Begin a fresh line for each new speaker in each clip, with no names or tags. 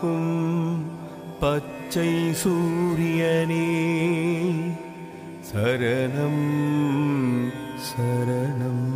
காக்கும் பச்சை சூரியனே சரணம் சரணம்.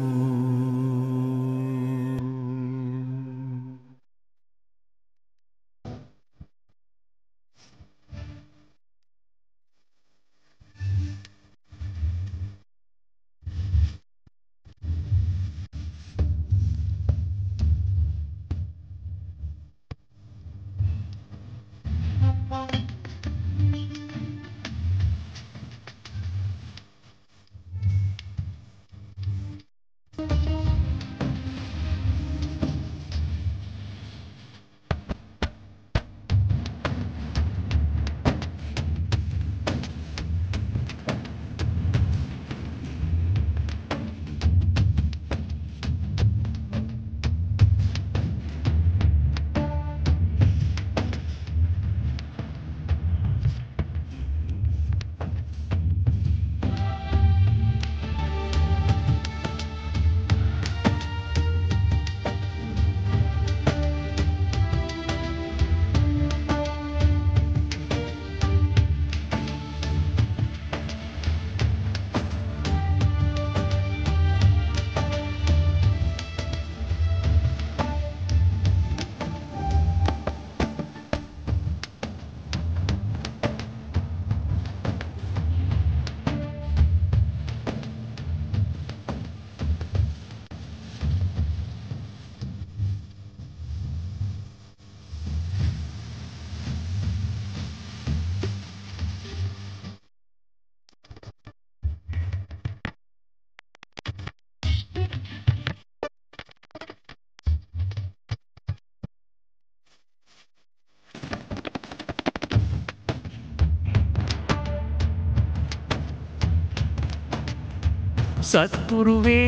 சத்குருவே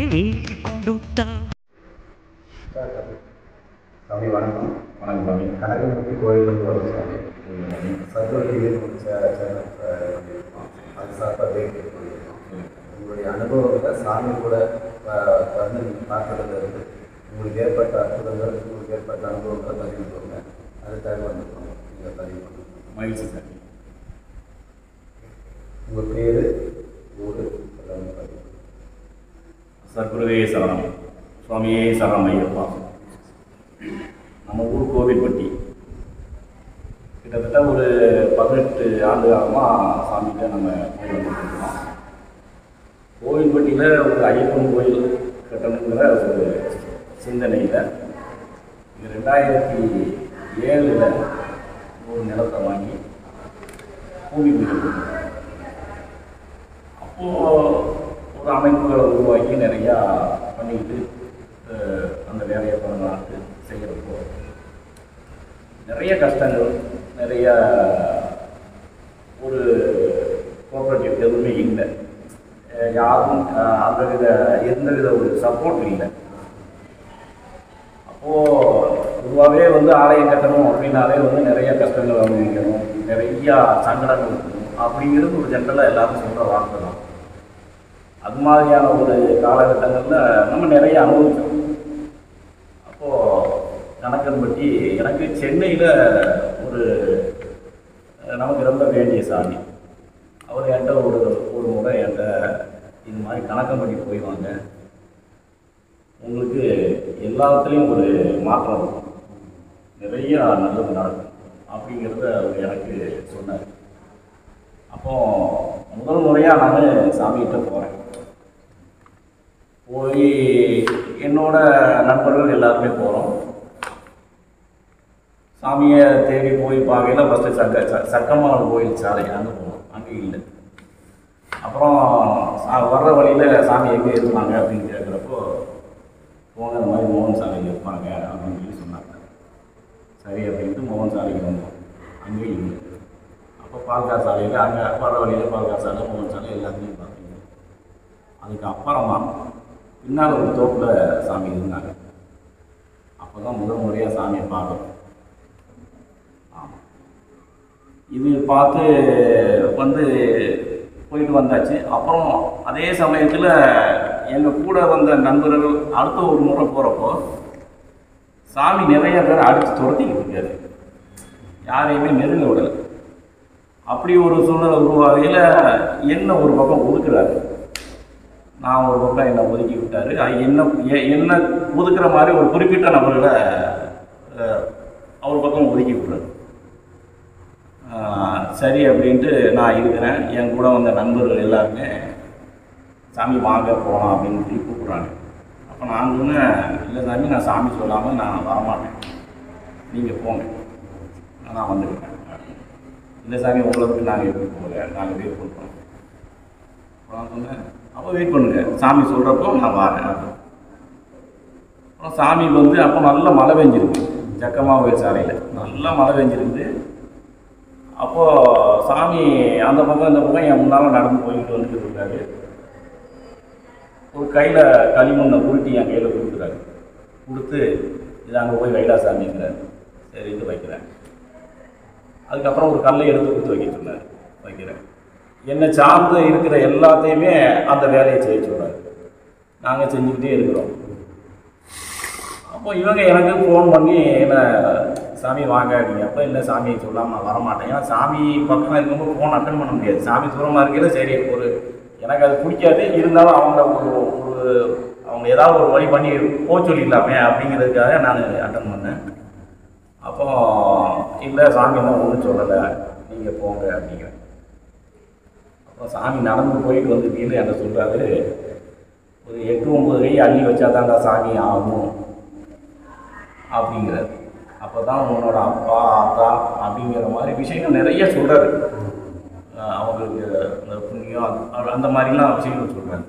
கொடுத்தா.
சாமி வணக்கம். வணக்கம் சாமி. கனகமூர்த்தி கோயிலிருந்து வரும் சாமி. சத்குருவே முடிச்ச அது சார்பாக வேண்டிய போயிருக்கோம். உங்களுடைய அனுபவத்தில் சாமி கூட வந்து நீங்கள் பார்த்ததுலேருந்து உங்களுக்கு ஏற்பட்ட அற்புதங்கள், உங்களுக்கு ஏற்பட்ட அனுபவங்களை பதிவு பண்ணுங்க. அதுக்காக வந்துருக்கோம். நீங்கள் பதிவு பண்ணுங்க. மகிழ்ச்சி சாமி. உங்கள் பேர், ஊர் எல்லாமே பதிவு.
சத்குருவே சரணம். சுவாமியே சரணம் ஐயப்பா. நம்ம ஊர் கோவில்பட்டி. கிட்டத்தட்ட ஒரு 18 ஆண்டு காலமாக சாமிகிட்ட நம்ம கோயில் பண்ணிருக்கோம். கோவில்பட்டியில் ஒரு ஐயப்பன் கோயில் கட்டணுங்கிற ஒரு சிந்தனையில் 2007 ஒரு நிலத்தை வாங்கி பூமி பூஜை. அப்போது ஒரு அமைப்புகளை உருவாக்கி நிறையா பண்ணிக்கிட்டு அந்த வேலையை பண்ணலான்ட்டு செய்கிறப்போ நிறைய கஷ்டங்கள், நிறைய ஒரு கோஆப்ரேட்டிவ் எதுவுமே இல்லை. யாரும் எந்தவித ஒரு சப்போர்ட் இல்லை. அப்போது பொதுவாகவே வந்து ஆலயம் கட்டணும் அப்படின்னாலே வந்து நிறைய கஷ்டங்கள் அனுபவிக்கணும், நிறையா சங்கடங்கள் இருக்கணும் அப்படிங்கிறது ஒரு ஜென்ரலாக எல்லாரும் சொல்கிற வார்த்தை தான். அது மாதிரியான ஒரு காலகட்டங்களில் நம்ம நிறைய அனுபவிச்சோம். அப்போது கணக்கன்பட்டி எனக்கு சென்னையில் ஒரு நமக்கு ரொம்ப வேண்டிய சாமி அவர் என்கிட்ட ஒரு முறை என்கிட்ட இது மாதிரி கணக்கன்பட்டி போய் வாங்க, உங்களுக்கு எல்லாத்துலேயும் ஒரு மாற்றம் இருக்கும், நிறைய நல்லது நடக்கும் அப்படிங்கிறத அவர் எனக்கு சொன்னார். அப்போது முதல் முறையாக நான் சாமிகிட்ட போகிறேன். போய் என்னோட நண்பர்கள் எல்லாருமே போகிறோம். சாமியை தேடி போய் பார்க்கையில் ஃபஸ்ட்டு சக்கமான கோயில் சாலை அங்கே போனோம். அங்கே இல்லை. அப்புறம் வர்ற வழியில் சாமி எங்கே இருந்தாங்க அப்படின்னு கேட்குறப்போ போங்க இந்த மாதிரி மோகன் சாலைக்கு இருப்பாங்க அப்படின்னு சொல்லி சொன்னாங்க. சரி அப்படின்ட்டு மோகன் சாலைக்கு வந்தோம். அங்கேயும் இல்லை. அப்போ பால்கார் சாலையில் அங்கே வர்ற வழியில் பால்கார் சாலை, மோகன் சாலை எல்லாத்துலேயும் பார்த்தீங்க. அதுக்கு அப்புறமா பின்னால் ஒரு தோப்பில் சாமி இருந்தாங்க. அப்போ தான் முதல் முறையாக சாமியை பார்க்கணும். ஆமாம், இது பார்த்து வந்து போயிட்டு வந்தாச்சு. அப்புறம் அதே சமயத்தில் எங்கள் கூட வந்த நண்பர்கள் அடுத்த ஒரு முறை போகிறப்போ சாமி நிறைய பேர் அடித்து துரத்திக்கிட்டு இருக்காரு. யாரையுமே நெருங்க விடலை. அப்படி ஒரு சூழ்நிலை உருவாகையில் என்ன ஒரு பக்கம் ஒதுக்குறாரு, நான் ஒரு பக்கம் என்னை ஒதுக்கி விட்டார். என்ன ஒதுக்குற மாதிரி ஒரு குறிப்பிட்ட நபர்களை அவர் பக்கம் ஒதுக்கி விட்டுறாரு. சரி அப்படின்ட்டு நான் இருக்கிறேன். என் கூட வந்த நண்பர்கள் எல்லாருமே சாமி வாங்க போகலாம் அப்படின்னு சொல்லி கூப்பிட்றாங்க. அப்போ நான் சொன்னேன், இல்லை சாமி, நான் சாமி சொல்லாமல் நான் வரமாட்டேன், நீங்கள் போங்க, நான் வந்துருக்கேன். இல்லை சாமி, உங்களை விட்டு நாங்கள் எப்படி போகல, நாங்கள் வெயிட் பண்ணுறோம். நான் சொன்னேன், அப்போ வெயிட் பண்ணுங்க, சாமி சொல்கிறப்போ நான் வரேன். அப்புறம் சாமி வந்து அப்போ நல்ல மழை பெஞ்சிருக்கு, ஜக்கமாவேல் சாலையில் நல்லா மழை பெஞ்சிருக்குது. அப்போது சாமி அந்த பக்கம் இந்த பக்கம் என் முன்னால் நடந்து போய்கிட்டு வந்துட்டு இருக்காரு. ஒரு கையில் களிமண்ணை உருட்டி என் கையில் கொடுக்குறாரு. கொடுத்து இது அங்கே போய் வைடா சாமிங்கிறார். சரி, இது வைக்கிறேன். அதுக்கப்புறம் ஒரு கல்லை எடுத்து கொடுத்து வைக்க சொன்னார். வைக்கிறேன். என்னை சார்ந்து இருக்கிற எல்லாத்தையுமே அந்த வேலையை செய்ய சொல்கிறார். நாங்கள் செஞ்சுக்கிட்டே இருக்கிறோம். அப்போ இவங்க எனக்கு ஃபோன் பண்ணி என்ன சாமி வாங்க அப்படிங்க. அப்போ இல்லை சாமியை சொல்லாமல் நான் வரமாட்டேன். ஏன்னா சாமி பக்கமாக இருக்கும்போது ஃபோன் அட்டன் பண்ண முடியாது. சாமி தூரமாக இருக்கையில் சரி, ஒரு எனக்கு அது பிடிக்காது, இருந்தாலும் அவங்க அவங்க ஏதாவது ஒரு வழி பண்ணி போக சொல்லிடலாமே அப்படிங்கிறதுக்காக நான் அட்டன் பண்ணேன். அப்போ இல்லை சாமியெல்லாம் ஒன்றும் சொல்லலை, நீங்கள் போங்க அப்படிங்கிறேன். அப்போ சாமி நடந்து போயிட்டு வந்து வீட்டில் என்ன சொல்கிறாரு, ஒரு 8-9 கை அள்ளி வச்சா தான்டா சாமி ஆகும் அப்படிங்கிறார். அப்போ தான் உன்னோட அப்பா ஆத்தா அப்படிங்கிற மாதிரி விஷயங்கள் நிறைய சொல்கிறாரு. அவங்களுக்கு அந்த புண்ணியம் அந்த மாதிரிலாம் விஷயங்கள் சொல்கிறாரு.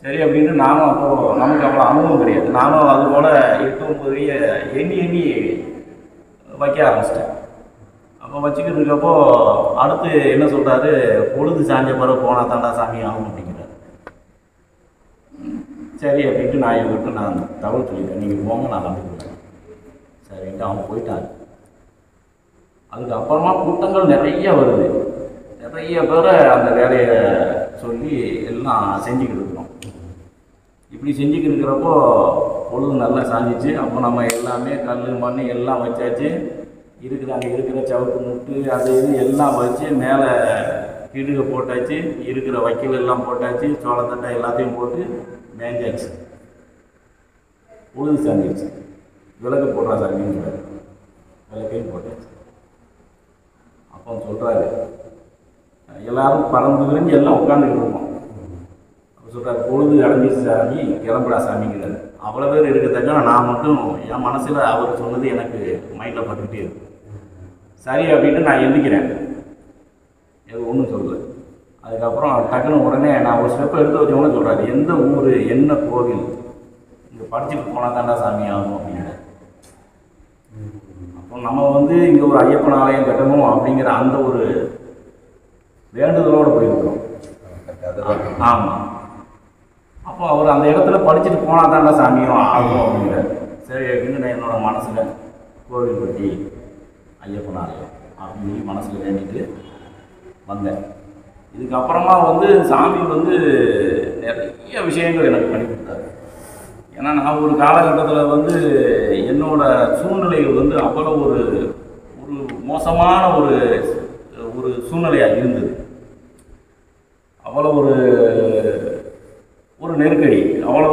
சரி அப்படின்னு நானும் அப்போது நமக்கு அவ்வளோ அனுபவம் கிடையாது. நானும் அதுபோல் 8-9 கையை எண்ணி வைக்க ஆரம்பிச்சிட்டேன். அப்போ வச்சுக்கிட்டு இருக்கப்போ அடுத்து என்ன சொல்கிறாரு, பொழுது சாஞ்ச பிறகு போனால் தாண்டா சாமி ஆகும் அப்படிங்கிறார். சரி அப்படின்ட்டு நான் இவர்கிட்ட நான் தகவல் சொல்லிட்டேன், நீங்கள் போங்க, நான் வந்துக்குவேன். சரின்ட்டு அவங்க போயிட்டாங்க. அதுக்கப்புறமா கூட்டங்கள் நிறைய வருது. நிறைய பேரை அந்த வேலையை சொல்லி எல்லாம் செஞ்சுக்கிட்டு இருக்கிறோம். இப்படி செஞ்சுக்கிட்டு இருக்கிறப்போ பொழுது நல்லா சாஞ்சிச்சு. அப்போ நம்ம எல்லாமே கல் மண் எல்லாம் வச்சாச்சு. அங்கே இருக்கிற சவுக்கு முட்டு அது இது எல்லாம் வச்சு மேலே கிடுக போட்டாச்சு. இருக்கிற வைக்கல் எல்லாம் போட்டாச்சு. சோளத்தட்டை எல்லாத்தையும் போட்டு மேஞ்சாச்சு. பொழுது சாஞ்சிச்சு. விளக்கு போடுறா சாமின்னு சொல்கிறார். விளக்கையும் போட்டாச்சு. அப்போ சொல்கிறாரு, எல்லாரும் பறந்து விரிஞ்சு எல்லாம் உட்காந்துக்கிட்டு இருக்கோம். அப்போ சொல்கிறார், பொழுது அடைஞ்சிச்சு சாமி, கிளம்புடா சாமிங்கிறார். அவ்வளோ பேர் இருக்கத்தக்க நான் மட்டும் என் மனசில் அவர் சொன்னது எனக்கு மைண்டில் பட்டுக்கிட்டே இருக்கு. சரி அப்படின்ட்டு நான் எந்திக்கிறேன். எனக்கு ஒன்றும் சொல்லலை. அதுக்கப்புறம் டக்குன்னு உடனே நான் ஒரு ஸ்டெப்பை எடுத்து வச்சவொன்னே சொல்கிறாரு, எந்த ஊர் என்ன கோவில், இங்கே படிச்சுட்டு போனால் தாண்டா சாமி ஆகும் அப்படிங்கிற. அப்போ நம்ம வந்து இங்கே ஒரு ஐயப்பன் ஆலயம் கட்டணும் அப்படிங்கிற அந்த ஒரு வேண்டுதலோடு போயிருக்கிறோம். ஆமாம். அப்போ அவர் அந்த இடத்துல படிச்சுட்டு போனால் தாண்டா சாமியும் ஆகும் அப்படிங்கிறார். சரி அப்படின்னு நான் என்னோட மனசில் கோவில் கட்டி ஐயப்பன் ஆலயம் அப்படின்னு மனசில் வேண்டிட்டு வந்தேன். இதுக்கப்புறமா வந்து சாமி வந்து நிறைய விஷயங்கள் எனக்கு பண்ணி கொடுத்தாரு. ஏன்னா நான் ஒரு காலகட்டத்தில் வந்து என்னோட சூழ்நிலைகள் வந்து அவ்வளோ ஒரு மோசமான ஒரு சூழ்நிலையாக இருந்தது. அவ்வளோ ஒரு நெருக்கடி, அவ்வளோ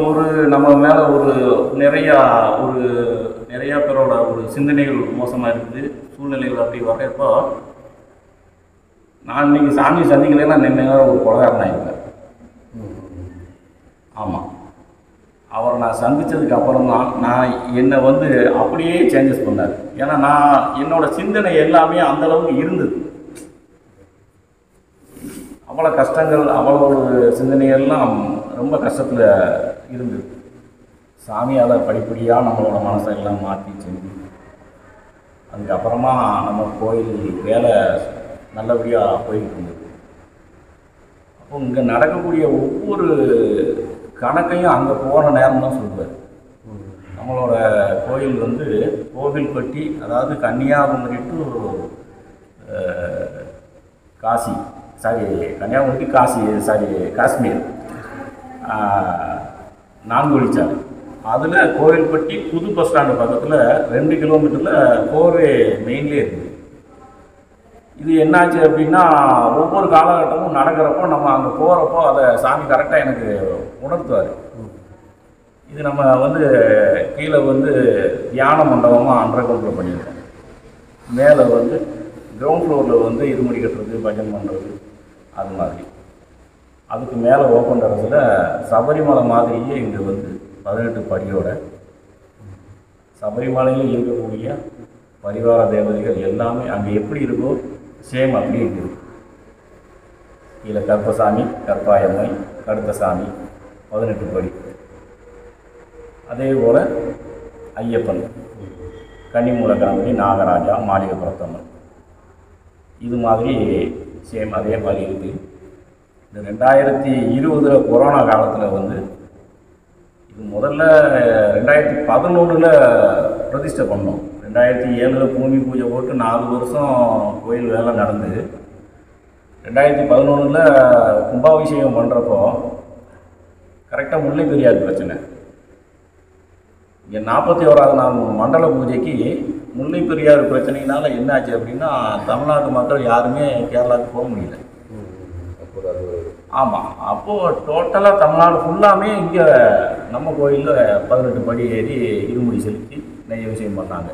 நம்ம மேலே நிறையா பேரோட ஒரு சிந்தனைகள் மோசமாக இருக்குது. சூழ்நிலைகள் அப்படி வர்றப்போ நான் இன்றைக்கி சாமி சந்திக்கலைன்னா நின்று ஒரு கொலகாரனாக இருப்பேன். ஆமாம், அவரை நான் சந்தித்ததுக்கு அப்புறம் தான் நான் என்னை வந்து அப்படியே சேஞ்சஸ் பண்ணார். ஏன்னா நான் என்னோட சிந்தனை எல்லாமே அந்தளவுக்கு இருந்தது. அவ்வளோ கஷ்டங்கள், அவ்வளோ ஒரு சிந்தனைகள்லாம் ரொம்ப கஷ்டத்தில் இருந்தது. சாமியால் படிப்படியாக நம்மளோட மனசை எல்லாம் மாற்றி செஞ்சு அதுக்கப்புறமா நம்ம கோயில் வேலை நல்லபடியாக போய்கிட்டு இருந்தது. அப்போ இங்கே நடக்கக்கூடிய ஒவ்வொரு கணக்கையும் அங்கே போகிற நேரம் தான் சொல்லுவார். நம்மளோட கோயில் வந்து கோவில்பட்டி, அதாவது கன்னியாகுமரி டு காசி, கன்னியாகுமரி காஷ்மீர் 4 வழிச்சாலை. அதில் கோவில்பட்டி புது பஸ் ஸ்டாண்டு பக்கத்தில் 2 கிலோமீட்டரில் கோவே மெயின்லேயே இருக்குது. இது என்னாச்சு அப்படின்னா ஒவ்வொரு காலகட்டமும் நடக்கிறப்போ நம்ம அங்கே போகிறப்போ அதை சாமி கரெக்டாக எனக்கு உணர்த்துவார். இது நம்ம வந்து கீழே வந்து தியான மண்டபமாக அண்டர் கிரவுண்டில் பண்ணியிருக்கோம். மேலே வந்து கிரவுண்ட் ஃப்ளோரில் வந்து இருமுடி கட்டுறது, பஜன் பண்ணுறது, அது மாதிரி. அதுக்கு மேலே ஓப்பன் டெரஸில் சபரிமலை மாதிரியே இங்கே வந்து 18 படியோட சபரிமலையில் இருக்கக்கூடிய பரிவார தேவதைகள் எல்லாமே அங்கே எப்படி இருக்கோ சேம் அப்படியே இருக்குது. கீழே கற்பசாமி, கற்பாயம்மை, கடுத்தசாமி 18 படி. அதே போல் ஐயப்பன், கன்னிமூல கணபதி, நாகராஜா, மாளிகை பிரத்தம்மன், இது மாதிரி சேம் அதே மாதிரி இருக்குது. இந்த 2020 கொரோனா காலத்தில் வந்து இது முதல்ல 2011 பிரதிஷ்டை பண்ணோம். 2007 பூமி பூஜை போட்டு 4 வருஷம் கோயில் வேலை நடந்து 2011 கும்பாபிஷேகம் பண்ணுறப்போ கரெக்டாக முல்லை பெரியார் பிரச்சனை. இங்கே 41வது நாள் மண்டல பூஜைக்கு முல்லை பெரியார் பிரச்சனையினால் என்னாச்சு அப்படின்னா தமிழ்நாட்டு மக்கள் யாருமே கேரளாவுக்கு போக முடியல. ஆமாம், அப்போது டோட்டலாக தமிழ்நாடு ஃபுல்லாமே இங்கே நம்ம கோயிலில் 18 படி ஏறி இருமுடி செலுத்தி நெய்ய விஷயம் பண்ணாங்க.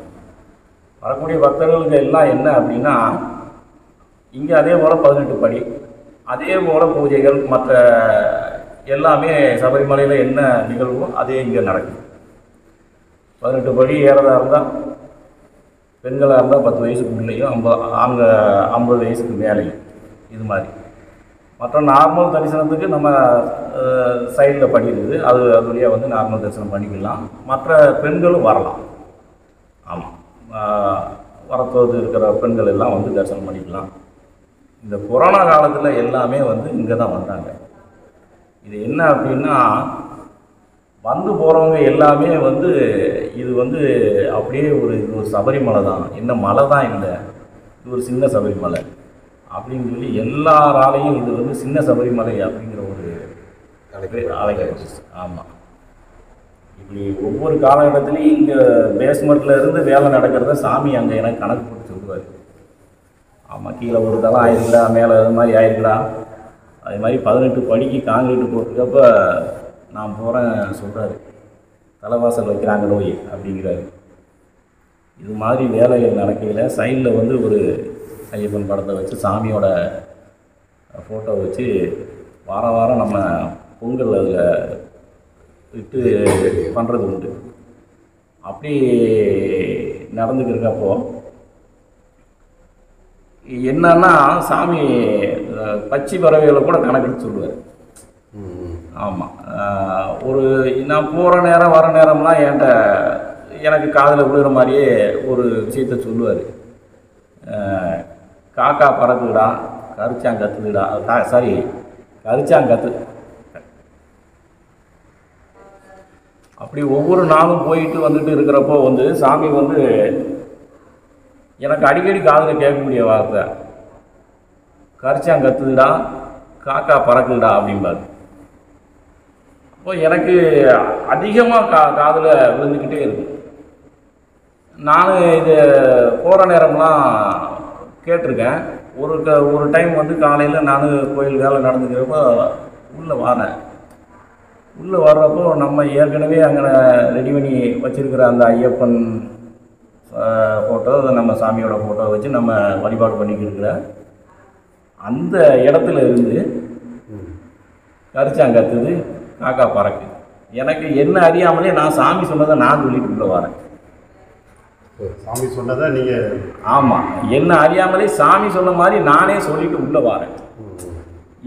வரக்கூடிய பக்தர்களுக்கு எல்லாம் என்ன அப்படின்னா இங்கே அதே போல் 18 படி, அதே போல் பூஜைகள் மற்ற எல்லாமே சபரிமலையில் என்ன நிகழ்வோ அதே இங்கே நடக்குது. 18 படி ஏறதாக இருந்தால் பெண்களாக இருந்தால் 10 வயசுக்கு முன்னையும், ஆண்கள் 50 வயசுக்கு மேலேயும், இது மாதிரி. மற்ற நார்மல் தரிசனத்துக்கு நம்ம சைடில் படி இருக்குது, அது வழியாக வந்து நார்மல் தரிசனம் பண்ணிக்கலாம். மற்ற பெண்களும் வரலாம். ஆமாம், வரத்தோது இருக்கிற பெண்கள் எல்லாம் வந்து தரிசனம் பண்ணிக்கலாம். இந்த கொரோனா காலத்தில் எல்லாமே வந்து இங்கே தான் வந்தாங்க. இது என்ன அப்படின்னா வந்து போகிறவங்க எல்லாமே வந்து இது வந்து அப்படியே இது ஒரு சபரிமலை தான், என்ன மலை தான் இல்லை, இது ஒரு சின்ன சபரிமலை அப்படின்னு சொல்லி எல்லாராலையும் இது வந்து சின்ன சபரிமலை அப்படிங்கிற ஒரு அழைக்க. ஆமாம், இப்படி ஒவ்வொரு காலகட்டத்துலேயும் இங்கே பேஸ்மெண்ட்டில் இருந்து வேலை நடக்கிறத சாமி அங்கே எனக்கு கணக்கு போட்டு சொல்லுவார். ஆமாம், கீழே ஒரு தளம் ஆயிருக்குடா, மேலே அது மாதிரி ஆயிருக்குடா. அதே மாதிரி 18 படிக்கு காங்கிரீட்டு போட்டுக்கப்போ நான் போகிறேன் சொல்கிறாரு, தலைவாசல் வைக்கிறாங்க நோய் அப்படிங்கிறாரு. இது மாதிரி வேலைகள் நடக்கையில் சைடில் வந்து ஒரு ஐயப்பன் படத்தை வச்சு சாமியோட ஃபோட்டோ வச்சு வாரம் வாரம் நம்ம பொங்கல் அதில் விட்டு பண்ணுறது உண்டு. அப்படி நடந்துக்கிறப்போ என்னன்னா சாமி பச்சி பறவைகளை கூட கணக்கெடுத்து சொல்லுவார். ஆமாம், ஒரு நான் போகிற நேரம் வர நேரம்லாம் எனக்கு காதில் விழுகிற மாதிரியே ஒரு விஷயத்த சொல்லுவார். காக்கா பறக்குதுடா, கரிச்சாங்கத்துதுடா, சாரி கரிச்சாங்கத்து. அப்படி ஒவ்வொரு நாளும் போயிட்டு வந்துட்டு இருக்கிறப்போ வந்து சாமி வந்து எனக்கு அடிக்கடி காதில் கேட்கக்கூடிய வார்த்தை கரிச்சாங்கத்துதுடா, காக்கா பறக்குதுடா அப்படிம்பாரு. அப்போ எனக்கு அதிகமாக காதில் விழுந்துக்கிட்டே இருக்கும். நான் இது போகிற நேரம்லாம் கேட்டிருக்கேன். ஒரு டைம் வந்து காலையில் நான் கோயில் வேலை நடந்துக்கிறப்போ உள்ளே வரேன். உள்ளே வர்றப்போ நம்ம ஏற்கனவே அங்கே ரெடி பண்ணி வச்சுருக்கிற அந்த ஐயப்பன் ஃபோட்டோ, நம்ம சாமியோட ஃபோட்டோ வச்சு நம்ம வழிபாடு பண்ணிக்கிட்டு அந்த இடத்துல இருந்து கரிச்சாங்கத்துது, காக்கா பறக்கு. எனக்கு என்ன அறியாமலே நான் சாமி சொன்னதை நான் சொல்லிட்டு உள்ளே வரேன்.
சாமி சொன்னதை நீங்கள்?
ஆமாம், என்ன அறியாமலே சாமி சொன்ன மாதிரி நானே சொல்லிட்டு உள்ளே வரேன்.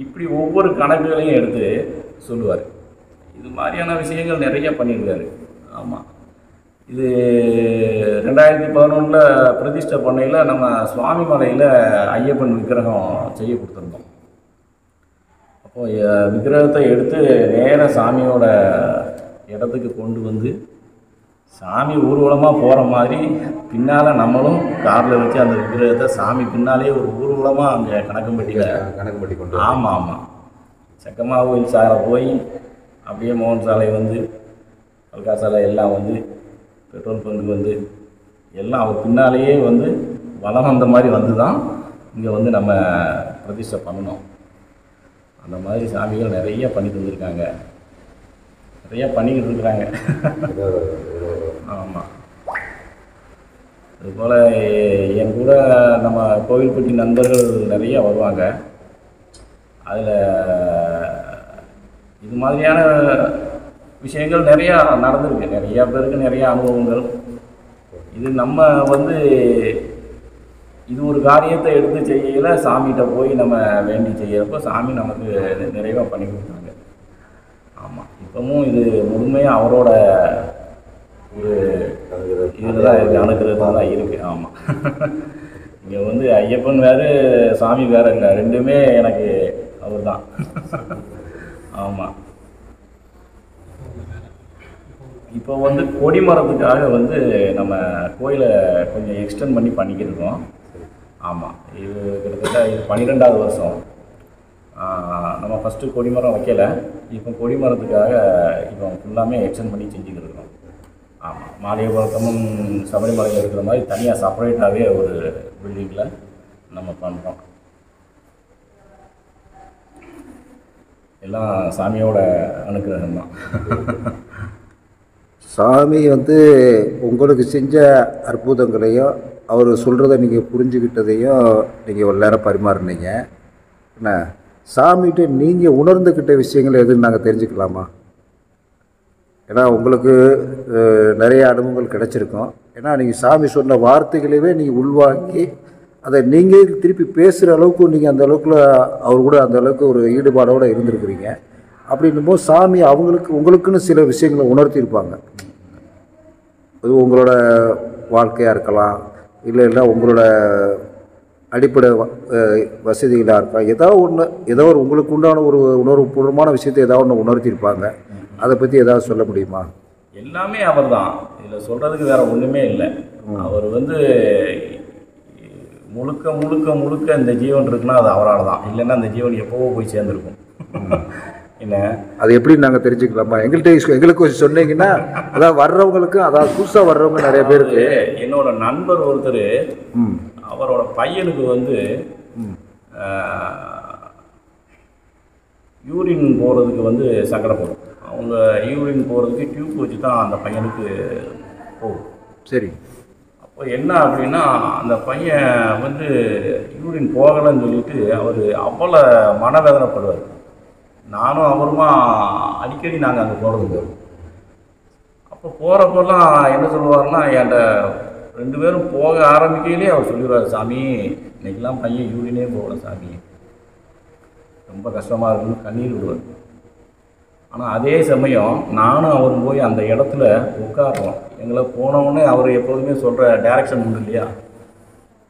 இப்படி ஒவ்வொரு கணக்குகளையும் எடுத்து சொல்லுவார். இது மாதிரியான விஷயங்கள் நிறைய பண்ணியிருக்காரு. ஆமாம், இது 2011 பிரதிஷ்டை பண்ணையில் நம்ம சுவாமி மலையில் ஐயப்பன் விக்கிரகம் செய்ய கொடுத்துருந்தோம். அப்போது விக்கிரகத்தை எடுத்து நேராக சாமியோட இடத்துக்கு கொண்டு வந்து சாமி ஊர்வலமாக போகிற மாதிரி பின்னால் நம்மளும் காரில் வச்சு அந்த விக்கிரகத்தை சாமி பின்னாலே ஒரு ஊர்வலமாக அங்கே கணக்கம்பட்டி கொண்டு. ஆமாம் ஆமாம், செக்கமாவில் சாலை போய் அப்படியே மோகன் சாலை வந்து கல்கா சாலை எல்லாம் வந்து பெட்ரோல் பங்கு வந்து எல்லாம் அவர் பின்னாலேயே வந்து வலம் வந்த மாதிரி வந்து தான் இங்கே வந்து நம்ம பிரதிஷ்டை பண்ணணும். அந்த மாதிரி சாமிகள் நிறைய பண்ணி தந்துருக்காங்க, நிறையா பண்ணிக்கிட்டு இருக்கிறாங்க. ஆமாம். அதுபோல் என் கூட நம்ம கோவில்பட்டி நண்பர்கள் நிறைய வருவாங்க. அதில் இது மாதிரியான விஷயங்கள் நிறையா நடந்திருக்கு. நிறையா பேருக்கு நிறையா அனுபவங்கள். இது நம்ம வந்து இது ஒரு காரியத்தை எடுத்து செய்யல, சாமிகிட்ட போய் நம்ம வேண்டி செய்யறப்போ சாமி நமக்கு நிறைவாக பண்ணி கொடுத்தாங்க. ஆமாம், இப்போவும் இது முழுமையாக அவரோட ஒரு இதில் தான் இருக்குது, அனுகிரகத்தில் தான் இருக்குது. ஆமாம், இங்கே வந்து ஐயப்பன் வேறு சாமி வேறு இல்லை, ரெண்டுமே எனக்கு அவர் தான். ஆமாம். இப்போ வந்து கொடிமரத்துக்காக வந்து நம்ம கோயிலை கொஞ்சம் எக்ஸ்டெண்ட் பண்ணி பண்ணிக்கிருக்கோம். ஆமாம், இது கிட்டத்தட்ட இது 12வது வருஷம். நம்ம ஃபஸ்ட்டு கொடிமரம் வைக்கலை, இப்போ கொடிமரத்துக்காக இப்போ ஃபுல்லாமே எக்ஸ்டெண்ட் பண்ணி செஞ்சுக்கிட்டு இருக்கோம். ஆமாம், மாலையபுரத்தமும் சபரிமலையில் இருக்கிற மாதிரி தனியாக செப்பரேட்டாகவே ஒரு பில்டிங்கில் நம்ம பண்ணுறோம். எல்லாம் சாமியோட அனுகிரகம் தான்.
சாமி வந்து உங்களுக்கு செஞ்ச அற்புதங்களையும் அவர் சொல்கிறத நீங்கள் புரிஞ்சுக்கிட்டதையும் நீங்கள் ஒரு நேரம் பரிமாறினீங்க. என்ன சாமிகிட்ட நீங்கள் உணர்ந்துக்கிட்ட விஷயங்கள் எதுன்னு நாங்கள் தெரிஞ்சுக்கலாமா? ஏன்னா உங்களுக்கு நிறைய அனுபவங்கள் கிடச்சிருக்கோம். ஏன்னா நீங்கள் சாமி சொன்ன வார்த்தைகளவே நீங்கள் உள்வாங்கி அதை நீங்கள் திருப்பி பேசுகிற அளவுக்கு நீங்கள் அந்த அளவுக்குள்ள அவர் கூட அந்த அளவுக்கு ஒரு ஈடுபாடோடு இருந்திருக்கிறீங்க. அப்படின்னும்போது சாமி உங்களுக்குன்னு சில விஷயங்களை உணர்த்தியிருப்பாங்க. அது உங்களோட வாழ்க்கையாக இருக்கலாம், இல்லை உங்களோட அடிப்படை வசதிகளாக இருக்கலாம். ஏதோ ஒரு உங்களுக்கு உண்டான ஒரு உணர்வுபூர்வமான விஷயத்தை ஏதாவது ஒன்று உணர்த்தியிருப்பாங்க. அதை பற்றி ஏதாவது சொல்ல முடியுமா?
எல்லாமே அவர் தான், இதில் சொல்கிறதுக்கு வேறு ஒன்றுமே இல்லை. அவர் வந்து முழுக்க முழுக்க முழுக்க இந்த ஜீவன் இருக்குன்னா அது அவரால் தான், இல்லைன்னா அந்த ஜீவன் எப்போவோ போய் சேர்ந்துருக்கும். என்ன
அது எப்படி நாங்கள் தெரிஞ்சுக்கலாமா? எங்களுக்கு கொஞ்சம் சொன்னீங்கன்னா அதாவது வர்றவங்களுக்கு, அதாவது புதுசாக வர்றவங்க நிறைய பேருக்கு.
என்னோட நண்பர் ஒருத்தர் அவரோட பையனுக்கு வந்து யூரின் போகிறதுக்கு வந்து சங்கடப்படும். அவங்க யூரின் போகிறதுக்கு டியூப் வச்சு தான் அந்த பையனுக்கு போகும்.
சரி.
அப்போ என்ன அப்படின்னா அந்த பையன் வந்து யூரின் போகலைன்னு சொல்லிட்டு அவர் அவ்வளோ மனவேதனைப்படுவார். நானும் அவருமா அடிக்கடி நாங்கள் அங்கே போகிறதுக்கு. அப்போ போகிறப்பெல்லாம் என்ன சொல்லுவார்னா, என்கிட்ட 2 பேரும் போக ஆரம்பிக்கையிலே அவர் சொல்லிடுவார், சாமி இன்றைக்கெலாம் பையன் யூரினே போகல சாமி, ரொம்ப கஷ்டமாக இருக்குன்னு கண்ணீர் விடுவார். ஆனால் அதே சமயம் நானும் அவரும் போய் அந்த இடத்துல உட்காரோம். எங்களை போனவுடனே அவர் எப்போதுமே சொல்கிற டைரக்ஷன் உண்டு இல்லையா,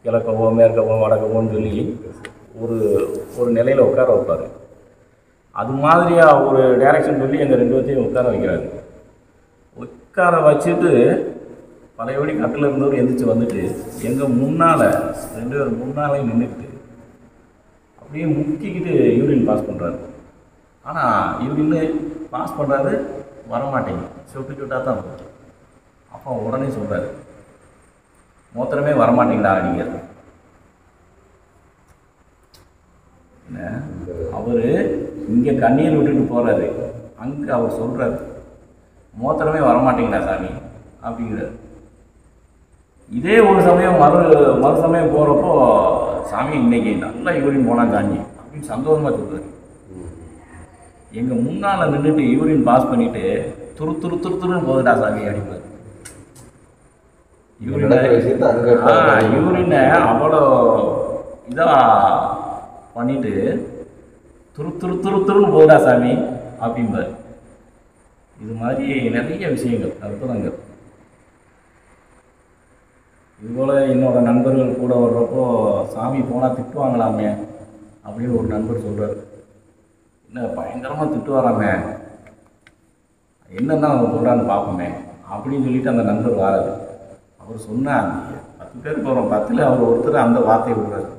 கிழக்கவோ மேற்கவோ வடக்கவோன்னு சொல்லி ஒரு நிலையில் உட்கார வைப்பார். அது மாதிரியாக ஒரு டைரக்ஷன் சொல்லி எங்கள் 2 பேர்த்தையும் உட்கார வைக்கிறாரு. உட்கார வச்சுட்டு பழையபடி கட்டில் இருந்தவர் எந்திரிச்சு வந்துட்டு எங்கள் முன்னால் 2 பேர் முன்னாலே நின்றுக்கிட்டு அப்படியே முக்கிக்கிட்டு யூரின் பாஸ் பண்ணுறாரு. ஆனால் யூரின்னு பாஸ் பண்ணுறாரு, வரமாட்டேங்க, சொட்டு சொட்டாக தான் வருது. அப்போ உடனே சொல்கிறாரு, மூத்திரமே வரமாட்டேங்கடா அப்படிங்கிறது. என்ன அவர் இங்கே கண்ணீர் விட்டுட்டு போகிறாரு, அங்கே அவர் சொல்கிறாரு மூத்திரமே வரமாட்டேங்கடா சாமி அப்படிங்கிறார். இதே ஒரு சமயம் மறு சமயம் போகிறப்போ, சாமி இன்னைக்கு நல்லா யூரின் போனால் சாமி அப்படின்னு சந்தோஷமாக சொல்கிறார். எங்கள் முன்னால் நின்றுட்டு யூரின் பாஸ் பண்ணிவிட்டு துருன்னு போகுதுடா சாமி அப்படிங்கிறார். யூரினை அவ்வளோ இதாக பண்ணிவிட்டு துருன்னு போகுதா சாமி அப்படிம்பார். இது மாதிரி நிறைய விஷயங்கள் அற்புதங்கள். இதுபோல் என்னோட நண்பர்கள் கூட வர்றப்போ சாமி போனால் திட்டுவாங்களாமே அப்படின்னு ஒரு நண்பர் சொல்கிறார். என்ன பயங்கரமாக திட்டுவாராமே, என்னென்னா அவங்க சொல்கிறான்னு பார்ப்போமே அப்படின்னு சொல்லிட்டு அந்த நண்பர் வராது. அவர் சொன்னார், 10 பேர் போகிறோம், 10ல் அவர் ஒருத்தர் அந்த வார்த்தையை விடுறாரு.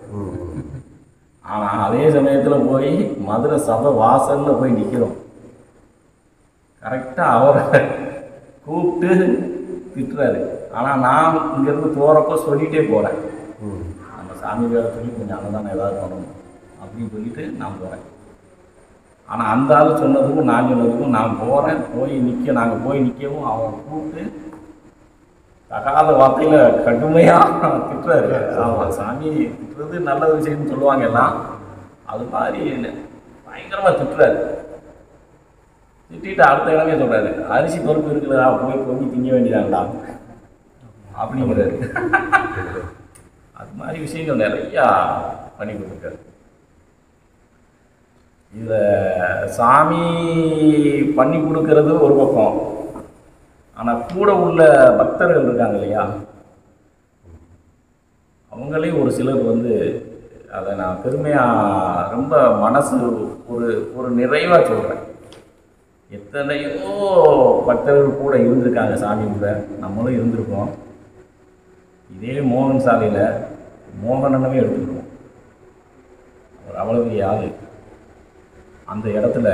ஆனால் அதே சமயத்தில் போய் மதுரை சபை வாசலில் போய் நிற்கிறோம். கரெக்டாக அவரை கூப்பிட்டு திட்டுறாரு. ஆனால் நான் இங்கேருந்து போகிறப்போ சொல்லிகிட்டே போகிறேன், நம்ம சாமி வேலை சொல்லி கொஞ்சம் அன்னதானம் ஏதாவது பண்ணணும் அப்படின்னு சொல்லிட்டு நான் போகிறேன். ஆனால் அந்த ஆள் சொன்னதுக்கும் நான் சொன்னதுக்கும் நான் போகிறேன், நாங்கள் போய் நிற்கவும் அவன் கூப்பிட்டு தகாத வார்த்தையில் கடுமையாக திட்டுறாரு. ஆமாம், சாமி திட்டுறது நல்ல விஷயம்னு சொல்லுவாங்க எல்லாம், அது மாதிரி பயங்கரமாக திட்டுறாரு. திட்டிட்டு அடுத்த இடமே சொல்கிறாரு, அரிசி பருப்பு இருக்குல்லா போய் கொஞ்சம் திங்க வேண்டியதாங்களா அப்படிங்கிறாரு. அது மாதிரி விஷயங்கள் நிறையா பண்ணி கொடுத்துருக்காரு. இதில் சாமி பண்ணி கொடுக்கறது ஒரு பக்கம், ஆனால் கூட உள்ள பக்தர்கள் இருக்காங்க இல்லையா, அவங்களே ஒரு சிலர் வந்து அதை நான் பெருமையாக ரொம்ப மனசு ஒரு நிறைவாக சொல்கிறேன். எத்தனையோ பக்தர்கள் கூட இருந்திருக்காங்க சாமி கூட, நம்மளும் இருந்திருக்கோம். இதே மோகன் சாலையில் மோகனனவே எடுத்துருக்கோம். அவர் அவ்வளவு பெரிய ஆள். அந்த இடத்துல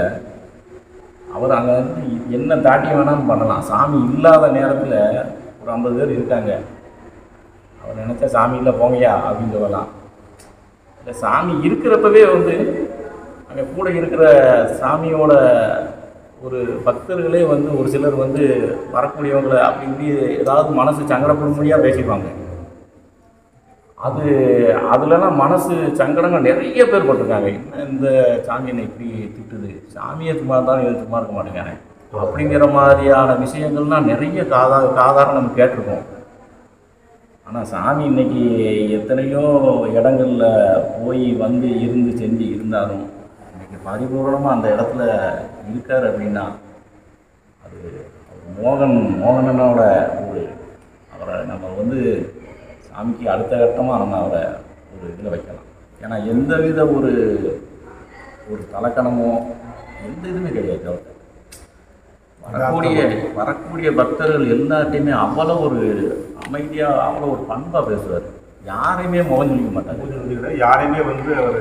அவர் அங்கே வந்து என்ன தாட்டி வேணாலும் பண்ணலாம். சாமி இல்லாத நேரத்தில் ஒரு 50 பேர் இருக்காங்க. அவர் நினச்சா சாமி இல்லை போங்கயா அப்படின்னு சொல்லலாம். இல்லை, சாமி இருக்கிறப்பவே வந்து அங்கே கூட இருக்கிற சாமியோட ஒரு பக்தர்களே வந்து ஒரு சிலர் வந்து வரக்கூடியவங்களை அப்படி இப்படி ஏதாவது மனசு சங்கடப்படும்படியாக பேசிடுவாங்க. அதுலலாம் மனசு சங்கடங்கள் நிறைய பேர் பட்டிருக்காங்க. இந்த சாமி என்னை இப்படி திட்டுது, சாமியை சும்மா இருந்தாலும் எது சும்மா இருக்க மாட்டேங்கானே அப்படிங்கிற மாதிரியான விஷயங்கள்லாம் நிறைய காதாரம் நம்ம கேட்டிருக்கோம். ஆனால் சாமி இன்னைக்கு எத்தனையோ இடங்களில் போய் வந்து இருந்து செஞ்சு இருந்தாலும் இன்னைக்கு பரிபூர்ணமாக அந்த இடத்துல இருக்கார் அப்படின்னா அது மோகனனோட அவரை நம்ம வந்து சாமிக்கு அடுத்த கட்டமாக நம்ம அவரை ஒரு இதில் வைக்கலாம். ஏன்னா எந்தவித ஒரு தலக்கணமோ எந்த இதுவுமே கிடையாது. அவர்கிட்ட வரக்கூடிய பக்தர்கள் எல்லாத்தையுமே அவ்வளோ ஒரு அமைதியாக அவ்வளோ ஒரு பண்பாக பேசுவார். யாரையுமே முகம் சொல்லிக்க மாட்டார்.
யாரையுமே வந்து அவர்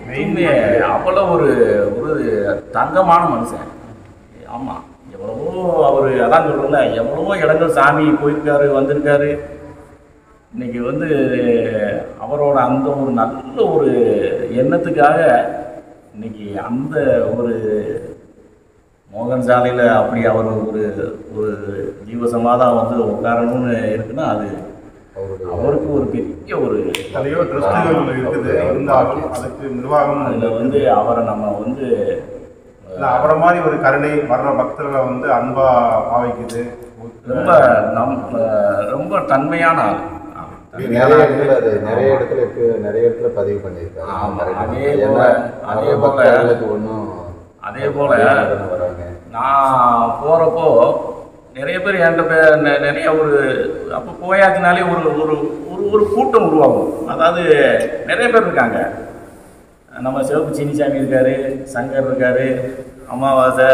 மெயின்மே அவ்வளோ ஒரு தங்கமான மனுஷன். ஆமாம், எவ்வளவோ அவர் அதான் சொல்கிறோம்ல, எவ்வளவோ இடங்கள் சாமி போயிருக்காரு வந்திருக்காரு. இன்றைக்கி வந்து அவரோட அந்த ஒரு நல்ல ஒரு எண்ணத்துக்காக இன்றைக்கி அந்த ஒரு மோகன் சாலையில் அப்படி அவர் ஒரு ஜீவசமாதான் வந்து உட்காரணும்னு இருக்குன்னா அது அவருக்கு ஒரு பெரிய ஒரு
நிறைய ட்ரஸ்ட்டுகள் இருக்குது. இருந்தாலும் அதுக்கு நிர்வாகம்
அதில் வந்து அவரை நம்ம வந்து
அவரை மாதிரி ஒரு கருணை வர்ற பக்தர்களை வந்து அன்பாக பாவிக்குது.
ரொம்ப தன்மையான ஆள்.
நிறைய இடத்துல பதிவு பண்ணியிருக்காங்க.
அதே போல நான் போகிறப்போ நிறைய பேர் என்கிட்ட நிறைய அப்போ போயாச்சுனாலே ஒரு கூட்டம் உருவாகும். அதாவது நிறைய பேர் இருக்காங்க. நம்ம சிவப்பு சின்னிசாமி இருக்கார், சங்கர் இருக்கார், அமாவாசை,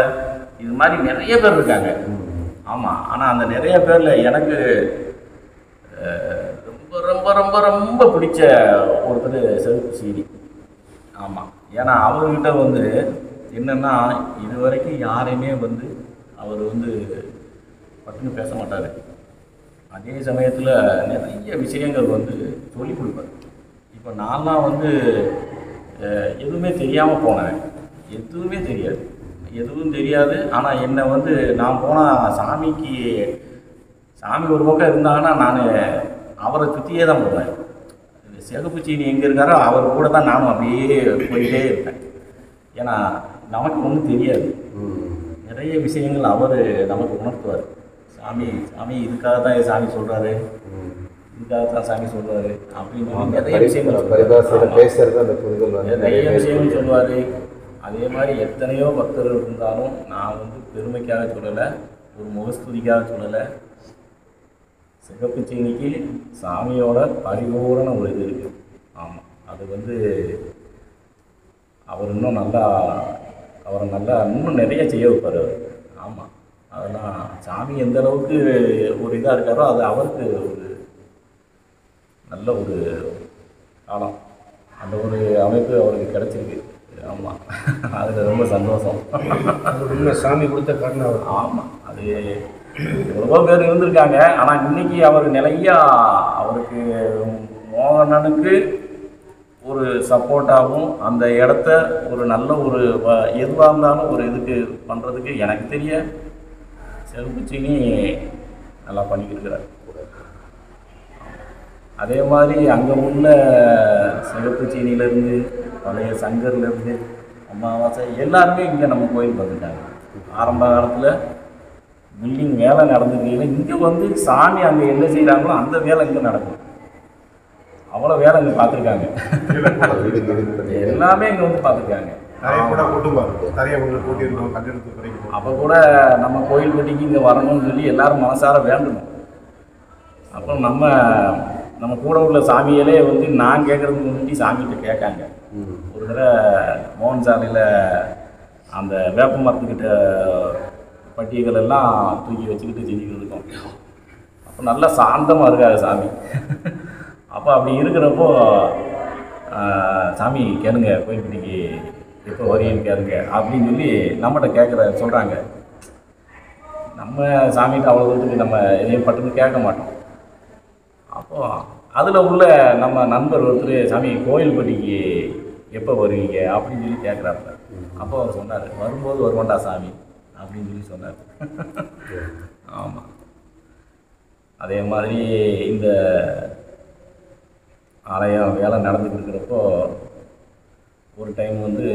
இது மாதிரி நிறைய பேர் இருக்காங்க. ஆமாம், ஆனால் அந்த நிறைய பேரில் எனக்கு ரொம்ப ரொம்ப ரொம்ப ரொம்ப பிடிச்ச ஒருத்தர் சிவப்பு சீனி. ஆமாம், ஏன்னா அவர்கிட்ட வந்து என்னென்னா இது வரைக்கும் யாரையுமே வந்து அவர் வந்து பட்டுன்னு பேச மாட்டார். அதே சமயத்தில் நிறைய விஷயங்கள் வந்து சொல்லிக் கொடுப்பார். இப்போ நான்லாம் வந்து எதுவுமே தெரியாமல் போனேன், எதுவுமே தெரியாது. ஆனால் என்னை வந்து நான் போனால் சாமி ஒரு பக்கம் இருந்தாங்கன்னா நான் அவரை சுற்றியே தான் போவேன். சிகப்பு சீனி எங்கே இருக்காரோ அவர் கூட தான் நானும் அப்படியே போயிட்டே இருப்பேன். ஏன்னா நமக்கு ஒன்றும் தெரியாது, நிறைய விஷயங்கள் அவர் நமக்கு உணர்த்துவார். சாமி இதுக்காக தான் சாமி சொல்கிறாரு, இதுக்காகத்தான் சாமி சொல்கிறாரு அப்படின்னு நிறைய விஷயங்கள் சொல்லுவார். அதே மாதிரி எத்தனையோ பக்தர்கள் இருந்தாலும் நான் வந்து பெருமைக்காக சொல்லலை, ஒரு முகஸ்துதிக்காக சொல்லலை. சிகப்பு சீனிக்கு சாமியோட பரிபூரண ஒரு இது இருக்குது. ஆமாம், அது வந்து அவர் இன்னும் இன்னும் நிறைய செய்ய வைப்பார் அவர். ஆமாம், அதெல்லாம் சாமி எந்த அளவுக்கு ஒரு இதாக இருக்காரோ அது அவருக்கு ஒரு நல்ல ஒரு காலம், அந்த ஒரு அமைப்பு அவருக்கு கிடச்சிருக்கு. ஆமாம், அதில் ரொம்ப சந்தோஷம்.
சாமி கொடுத்த காரணம்.
ஆமாம், அது எவ்வளவோ பேர் இருந்திருக்காங்க. ஆனால் இன்னைக்கு அவர் நிலையா அவருக்கு மோகனனுக்கு ஒரு சப்போர்ட்டாகவும் அந்த இடத்த ஒரு நல்ல ஒரு எதுவாக இருந்தாலும் ஒரு இதுக்கு பண்ணுறதுக்கு எனக்கு தெரிய செருப்பு சீனி நல்லா பண்ணிக்கிட்டு இருக்கிறார். அதே மாதிரி அங்கே உள்ள சிவப்பு சீனியிலேருந்து பழைய சங்கர்லேருந்து அமாவாசை எல்லாருமே இங்கே நம்ம கோயில் பார்த்துட்டாங்க. ஆரம்ப காலத்தில் பில்டிங் வேலை நடந்துருக்கீங்க, இங்கே வந்து சாமி அங்கே என்ன செய்கிறாங்களோ அந்த வேலை இங்கே நடக்கும். அவ்வளோ வேலை இங்கே பார்த்துருக்காங்க, எல்லாமே இங்கே வந்து பார்த்துருக்காங்க. அப்போ கூட நம்ம கோயில்பட்டிக்கு இங்கே வரணும்னு சொல்லி எல்லாரும் மனசார வேண்டணும். அப்போ நம்ம கூட உள்ள சாமிகளே வந்து நான் கேட்குறதுக்கு முன்னாடி சாமிகிட்ட கேட்காங்க. ஒரு தடவை மோகன் சாலையில் அந்த வேப்ப மரத்துக்கிட்ட பட்டியல்கள் எல்லாம் தூக்கி வச்சுக்கிட்டு செஞ்சுக்கிட்டு இருக்கோம். அப்போ நல்லா சாந்தமாக இருக்காது சாமி. அப்போ அப்படி இருக்கிறப்போ சாமி கேளுங்க கோயில்பட்டிக்கு எப்போ வரீன்னு கேளுங்க அப்படின்னு சொல்லி நம்மகிட்ட சொல்கிறாங்க. நம்ம சாமிகிட்ட அவ்வளோ தூரத்துக்கு நம்ம எதையும் பட்டுன்னு கேட்க மாட்டோம். அப்போது அதில் உள்ள நம்ம நண்பர் ஒருத்தர் சாமி கோயில்பட்டிக்கு எப்போ வருவீங்க அப்படின்னு சொல்லி கேட்குறாப்புல. அப்போ அவர் சொன்னார், வரும்போது வருவான்டா சாமி அப்படின்னு சொல்லி சொன்னார். ஆமாம். அதே மாதிரி இந்த ஆலயம் வேலை நடந்துக்கிட்டு இருக்கிறப்போ ஒரு டைம் வந்து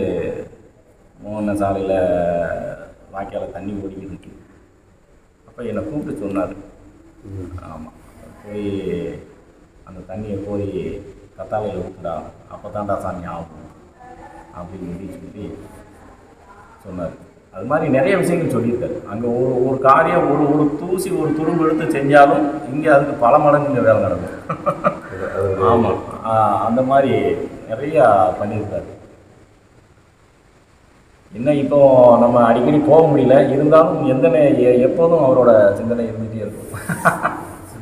மோகன சாலையில் வாய்க்கால தண்ணி ஓடிக்கிட்டு இருக்கு. அப்போ என்னை கூப்பிட்டு சொன்னார். ஆமாம், போய் அந்த தண்ணியை போய் கத்தாழையில் ஊற்றுடா, அப்போ தான்டா சாமி ஆகும் அப்படின்னு சொல்லி சொன்னார். அது மாதிரி நிறைய விஷயங்கள் சொல்லியிருக்காரு. அங்கே ஒரு காரியம் ஒரு தூசி ஒரு துரும்பு எடுத்து செஞ்சாலும் இங்கே அதுக்கு பல மடங்கு இங்கே வேலை நடக்கும். ஆமாம், அந்த மாதிரி நிறையா பண்ணியிருக்காரு. என்ன இப்போ நம்ம அடிக்கடி போக முடியல, இருந்தாலும் எப்போதும் அவரோட சிந்தனை இருந்துகிட்டே இருக்கும்.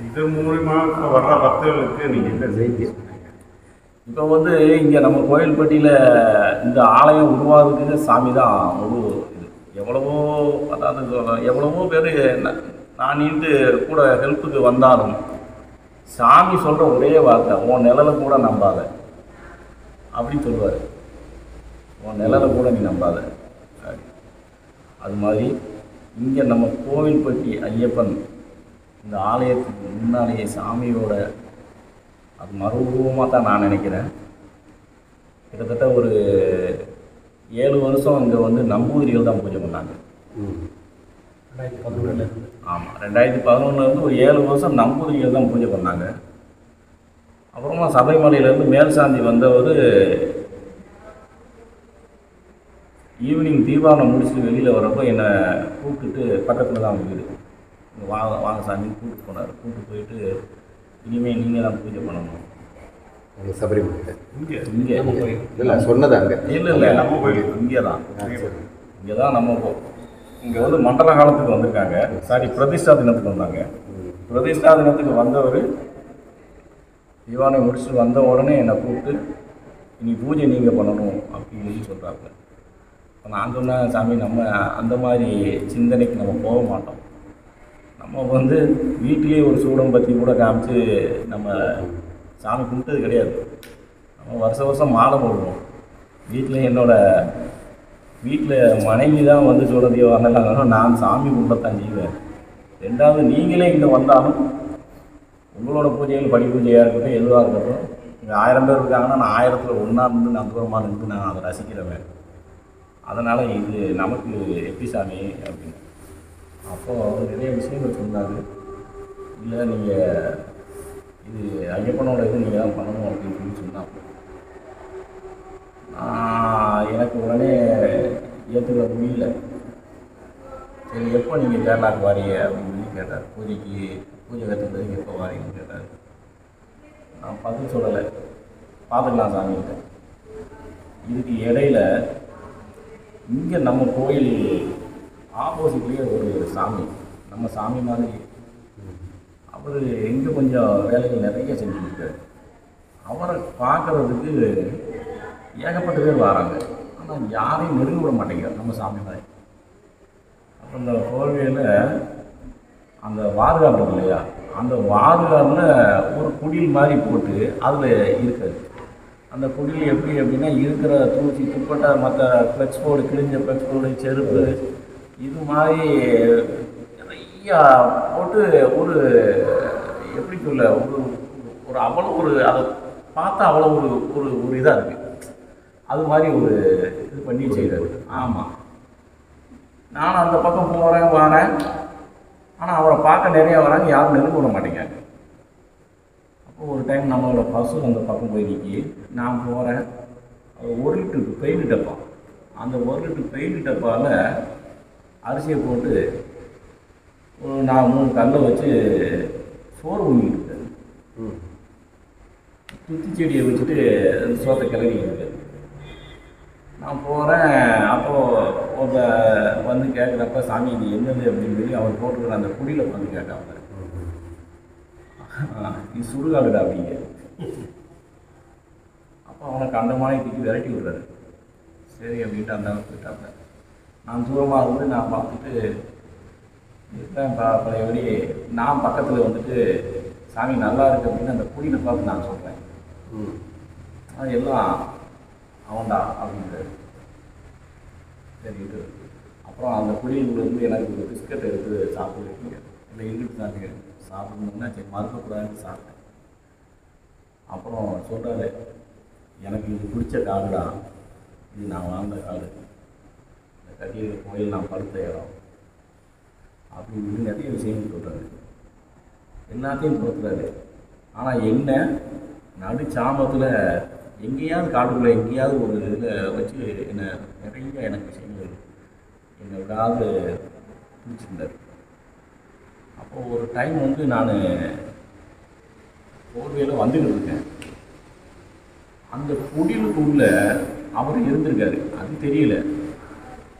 இது மூலிமா இப்போ வர்ற பக்தர்களுக்கு நீங்கள் என்ன செய்தி?
இப்போ வந்து இங்கே நம்ம கோயில்பட்டியில் இந்த ஆலயம் உருவாகுதுக்கு சாமி தான் முழு இது. எவ்வளவோ பேர் நான் நீண்டு கூட ஹெல்ப்புக்கு வந்தாலும் சாமி சொல்கிற ஒரே வார்த்தை, உன் நிழலை கூட நம்பாத அப்படின்னு சொல்லுவார். உன் நிழலை கூட நீ நம்பாத. அது மாதிரி இங்கே நம்ம கோவில்பட்டி ஐயப்பன் இந்த ஆலயத்துக்கு முன்னாலேயே சாமியோட அது மறுரூபமாக தான் நான் நினைக்கிறேன். கிட்டத்தட்ட ஒரு 7 வருஷம் இங்கே வந்து நம்பூதிரிகள் தான் பூஜை பண்ணாங்க. ஆமாம், 2011 ஒரு 7 வருஷம் நம்பூதிரிகள் தான் பூஜை பண்ணாங்க. அப்புறமா சபரிமலையிலேருந்து மேல்சாந்தி வந்தவர் ஈவினிங் தீபாவளி முடிச்சுட்டு வெளியில் வரப்போ என்னை கூப்பிட்டுட்டு பக்கத்தில் தான் வீடு, வாங்க சாமி கூப்பிட்டு போனார். கூப்பிட்டு போயிட்டு இனிமேல் நீங்கள் தான் பூஜை பண்ணணும்.
சபரிமலையில்
இங்கே
இல்லை சொன்னது அங்கே
இல்லை நம்ம கோயில் இங்கே தான் நம்ம இங்கே வந்து மண்டல காலத்துக்கு வந்திருக்காங்க. பிரதிஷ்டா தினத்துக்கு வந்தாங்க. பிரதிஷ்டா தினத்துக்கு வந்தவர் தீபாவளி முடிச்சுட்டு வந்த உடனே என்னை கூப்பிட்டு இனி பூஜை நீங்கள் பண்ணணும் அப்படின்னு சொல்லி சொல்கிறாங்க. இப்போ நான் சொன்னேன், சாமி நம்ம அந்த மாதிரி சிந்தனைக்கு நம்ம போக மாட்டோம். நம்ம வந்து வீட்டிலே ஒரு சூடம் பற்றி கூட காமிச்சு நம்ம சாமி கும்பிட்டது கிடையாது. நம்ம வருஷம் மாலை போடுவோம். வீட்டில் மனைவி தான் வந்து சூடத்தையோ வரலாம், நான் சாமி கும்பிடத்தான் செய்வேன். ரெண்டாவது நீங்களே இங்கே வந்தாலும் உங்களோட பூஜைகள் படி பூஜையாக இருக்கட்டும் எதுவாக இருக்கட்டும், இங்கே 1000 பேர் இருக்காங்கன்னா நான் 1000ல் ஒன்றா இருந்து நான் தூரமாக இருந்து நான் அதை ரசிக்கிறேன். அதனால் இது நமக்கு எப்படி சாமி அப்படின்னு. அப்போது அவர் நிறைய விஷயங்கள் சொன்னார். இல்லை நீங்கள் இது ஐயப்பனோட இது நீங்கள் தான் பண்ணணும் அப்படின்னு சொல்லி சொன்னாங்க. எனக்கு உடனே ஏற்றுக்கிற முடியல. சரி, எப்போ நீங்கள் கேரளாவுக்கு வாரீங்க அப்படின்னு சொல்லி கேட்டார். பூஜை கற்றுக்கிறதுக்கு எப்போ வாரீங்கன்னு கேட்டார். நான் பதில் சொல்லலை, பார்த்துக்கலாம் சாமிகிட்ட. இதுக்கு இடையில் இங்கே நம்ம கோயில் ஆப்போசிட்லேயே ஒரு சாமி, நம்ம சாமி மாதிரி அவர் எங்கே கொஞ்சம் வேலைகள் நிறைய செஞ்சுருக்காரு. அவரை பார்க்குறதுக்கு ஏகப்பட்ட பேர் வராங்க, ஆனால் யாரையும் நெருங்க விட மாட்டேங்கிறார் நம்ம சாமி மாதிரி. அப்புறம் இந்த கோவிலில் அந்த வாதுகாப்பு இருக்கு இல்லையா, அந்த வாதுகாப்பில் ஒரு குடில் மாதிரி போட்டு அதில் இருக்காது. அந்த குடில் எப்படி அப்படின்னா இருக்கிற தூசி துப்பட்டா மற்ற ஃப்ளெக்ஸ் போர்டு கிழிஞ்ச ஃப்ளெக்ஸ் போர்டு செருப்பு இது மாதிரி நிறையா போட்டு ஒரு எப்படி சொல்ல ஒரு ஒரு அவ்வளோ ஒரு அதை பார்த்தா அவ்வளோ ஒரு ஒரு ஒரு இதாக இருக்குது. அது மாதிரி ஒரு இது பண்ணி செய்கிறாரு. ஆமாம், நானும் அந்த பக்கம் போகிறேன் வரேன். ஆனால் அவரை பார்க்க நிறையா வராங்க, யாரும் நெருங்க விட மாட்டேங்காங்க. அப்போ ஒரு டைம் நம்மளோட பசு அந்த பக்கம் போய் நிற்கி நான் போகிறேன். அது 1 லிட்டருக்கு பெயிண்ட் டப்பா, அந்த 1 லிட்டர் பெயிண்ட் டப்பாவில் அரிசியை போட்டு ஒரு 3 கல்லை வச்சு சோறு ஊங்கிட்டு இருக்காரு. துத்தி செடியை வச்சுட்டு அந்த சோத்தை கிளறிக்கிட்டு இருக்காரு. நான் போகிறேன். அப்போது வந்து கேட்குறப்ப சாமி இது என்னது அப்படின்னு சொல்லி அவர் போட்டுக்கிற அந்த குடியில் வந்து கேட்டாங்க, இது சுடுகாடுடா அப்படிங்க. அப்போ அவனுக்கு அந்த மாதிரி தூக்கி விரட்டி விடுறாரு. சரி அப்படின்ட்டு அந்த விட்டாங்க. நான் தூரமாக இருந்து நான் பார்த்துட்டு இருப்பேன். பழையபடி நான் பக்கத்தில் வந்துட்டு சாமி நல்லா இருக்கு அப்படின்னு அந்த குடியில் பார்த்து நான் சொல்கிறேன், அது எல்லாம் அவன்டா அப்படின்றாரு. சரிட்டு அப்புறம் அந்த குடியிலிருந்து எனக்கு ஒரு பிஸ்கட் எடுத்து சாப்பிட்டு வைக்கிங்க, இல்லை இருந்துட்டு தாங்க சாப்பிடணும்னா சரி மறுக்கக்கூடாதுன்னு சாப்பிட்டேன். அப்புறம் சொல்கிறாரு, எனக்கு இது பிடிச்ச காடுடா, இது நான் வாழ்ந்த காடு, இந்த கட்டியிருக்க கோயில் நான் படுத்த இடம் அப்படின்னு நிறைய விஷயங்கள் சொல்கிறாரு. எல்லாத்தையும் கொடுக்குறாரு. ஆனால் என்ன நடு சாமத்தில் எங்கேயாவது காட்டுக்குள்ளே எங்கேயாவது ஒரு இதில் வச்சு என்னை நிறைய எனக்கு விஷயங்கள் என்னை விடாது பிடிச்சிருந்தார். அப்போது ஒரு டைம் வந்து நான் போர்வையில் வந்துக்கிட்டு இருக்கேன். அந்த குடிலுக்குள்ள அவர் இருந்திருக்காரு, அது தெரியல.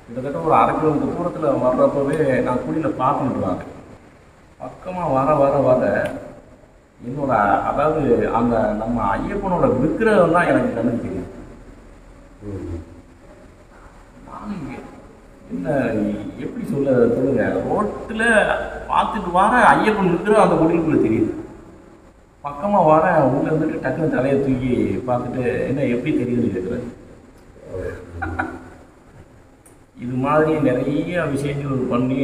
கிட்டத்தட்ட ஒரு 1/2 கிலோமீட்டர் தூரத்தில் வர்றப்பவே நான் குடியில் பார்த்துக்கிட்டு வாங்க. பக்கமாக வர வர வர என்னோட அதாவது அந்த நம்ம ஐயப்பனோட விக்கிரகம் தான் எனக்கு கண்ணுக்கு தெரியும். நான் என்ன எப்படி சொல்லுங்க, ரோட்டில் பார்த்துட்டு வர ஐயப்பன் விக்கிரகம் அந்த குடிலுக்குள்ளே தெரியுது. பக்கமாக வர உள்ளே வந்துட்டு டக்குன்னு தலையை தூக்கி பார்த்துட்டு என்ன எப்படி தெரியுதுன்னு கேட்குறேன். இது மாதிரி நிறைய விஷயங்கள் பண்ணி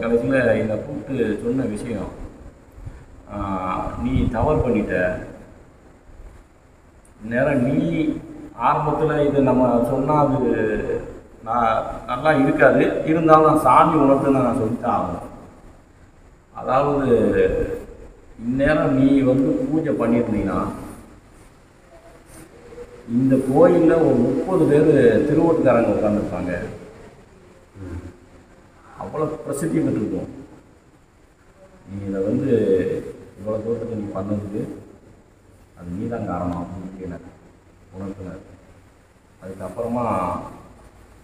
கடைசியில் என்னை கூப்பிட்டு சொன்ன விஷயம், நீ தவறு பண்ணிட்ட நேரம், நீ ஆரம்பத்தில் இது நம்ம சொன்னால் அது நான் நல்லா இருக்காது, இருந்தாலும் நான் சாமி உணர்த்து நான் சொல்லித்தான் ஆகணும். அதாவது இந்நேரம் நீ வந்து பூஜை பண்ணியிருந்தீங்கன்னா இந்த கோயிலில் ஒரு 30 பேர் திருவோட்டுக்காரங்க உட்காந்துருப்பாங்க, அவ்வளோ பிரசித்தி பெற்றிருக்கும். நீ இதை வந்து இவ்வளோ தூரத்துக்கு நீ பண்ணதுக்கு அது நீ தான் காரணம் அப்படின்னு எனக்கு உணர்த்தினார். அதுக்கப்புறமா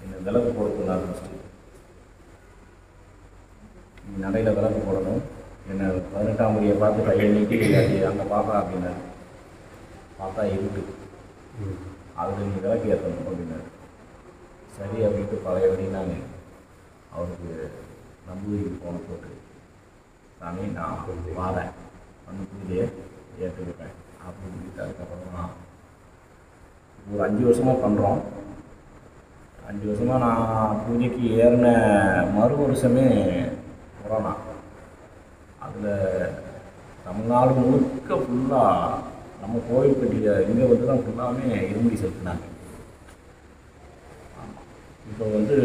என்னை விளக்கு போட ஆரம்பிச்சிட்டு, நீ நடையில் விளக்கு போடணும், என்னை 18ஆம் முடியை பார்த்து கையை நீட்டி அங்கே பார்ப்பா அப்படின்னாரு. பார்த்தா இருட்டு, அதில் நீ விளக்கு ஏற்றணும் அப்படின்னாரு. சரி அப்படின்ட்டு பழையபடி நான் அவருக்கு நம்பூதிரிக்கு போன போட்டு, சாமி நான் வாரேன் அந்த பூஜையை ஏற்றுக்கிட்டேன் அப்படின்னு சொல்லிட்டு அதுக்கப்புறமா ஒரு 5 வருஷமாக பண்ணுறோம். 5 வருஷமாக நான் பூஜைக்கு ஏறின மறு வருஷமே கொரோனா. அதில் தமிழ்நாடு முழுக்க ஃபுல்லாக நம்ம கோயில்பட்டியில் இங்கே வந்து தான் ஃபுல்லாமே இருமுடி செலுத்தினாங்க. இப்போ வந்து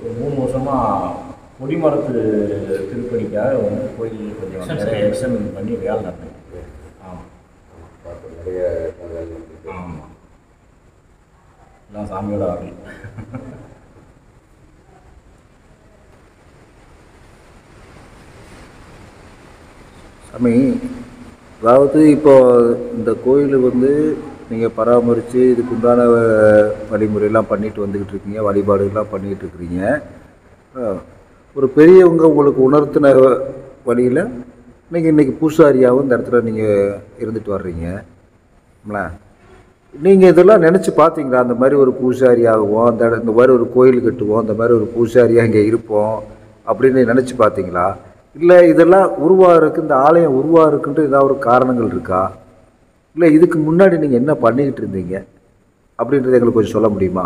ஒரு 3 வருஷமாக கொடிமரத்து திருப்பணிக்காக வந்து கோயில் கொஞ்சம் எக்ஸ்டெண்ட் பண்ணி வேலை நடந்தேன். ஆமாம் ஆமாம், எல்லாம் சாமியோட அருள்.
சாமி, அதாவது இப்போ இந்த கோயில் வந்து நீங்கள் பராமரித்து இதுக்குண்டான வழிமுறையெல்லாம் பண்ணிட்டு வந்துக்கிட்டு இருக்கீங்க, வழிபாடுகள்லாம் பண்ணிக்கிட்டு இருக்கிறீங்க. ஒரு பெரியவங்க உங்களுக்கு உணர்த்தின வழியில் நீங்கள் இன்றைக்கி பூசாரியாகவும் இந்த இடத்துல நீங்கள் இருந்துட்டு வர்றீங்களா? நீங்கள் இதெல்லாம் நினச்சி பார்த்தீங்களா? அந்த மாதிரி ஒரு பூசாரியாகவும் இந்த மாதிரி ஒரு கோயில் கட்டுவோம், இந்த மாதிரி ஒரு பூசாரியாக இங்கே இருப்போம் அப்படின்னு நினச்சி பார்த்தீங்களா? இல்லை இதெல்லாம் உருவாகிறதுக்கு, இந்த ஆலயம் உருவாகிறதுக்குன்ட்டு ஏதாவது ஒரு காரணங்கள் இருக்கா? இல்லை இதுக்கு முன்னாடி நீங்கள் என்ன பண்ணிக்கிட்டு இருந்தீங்க அப்படின்றத எங்களுக்கு கொஞ்சம் சொல்ல முடியுமா?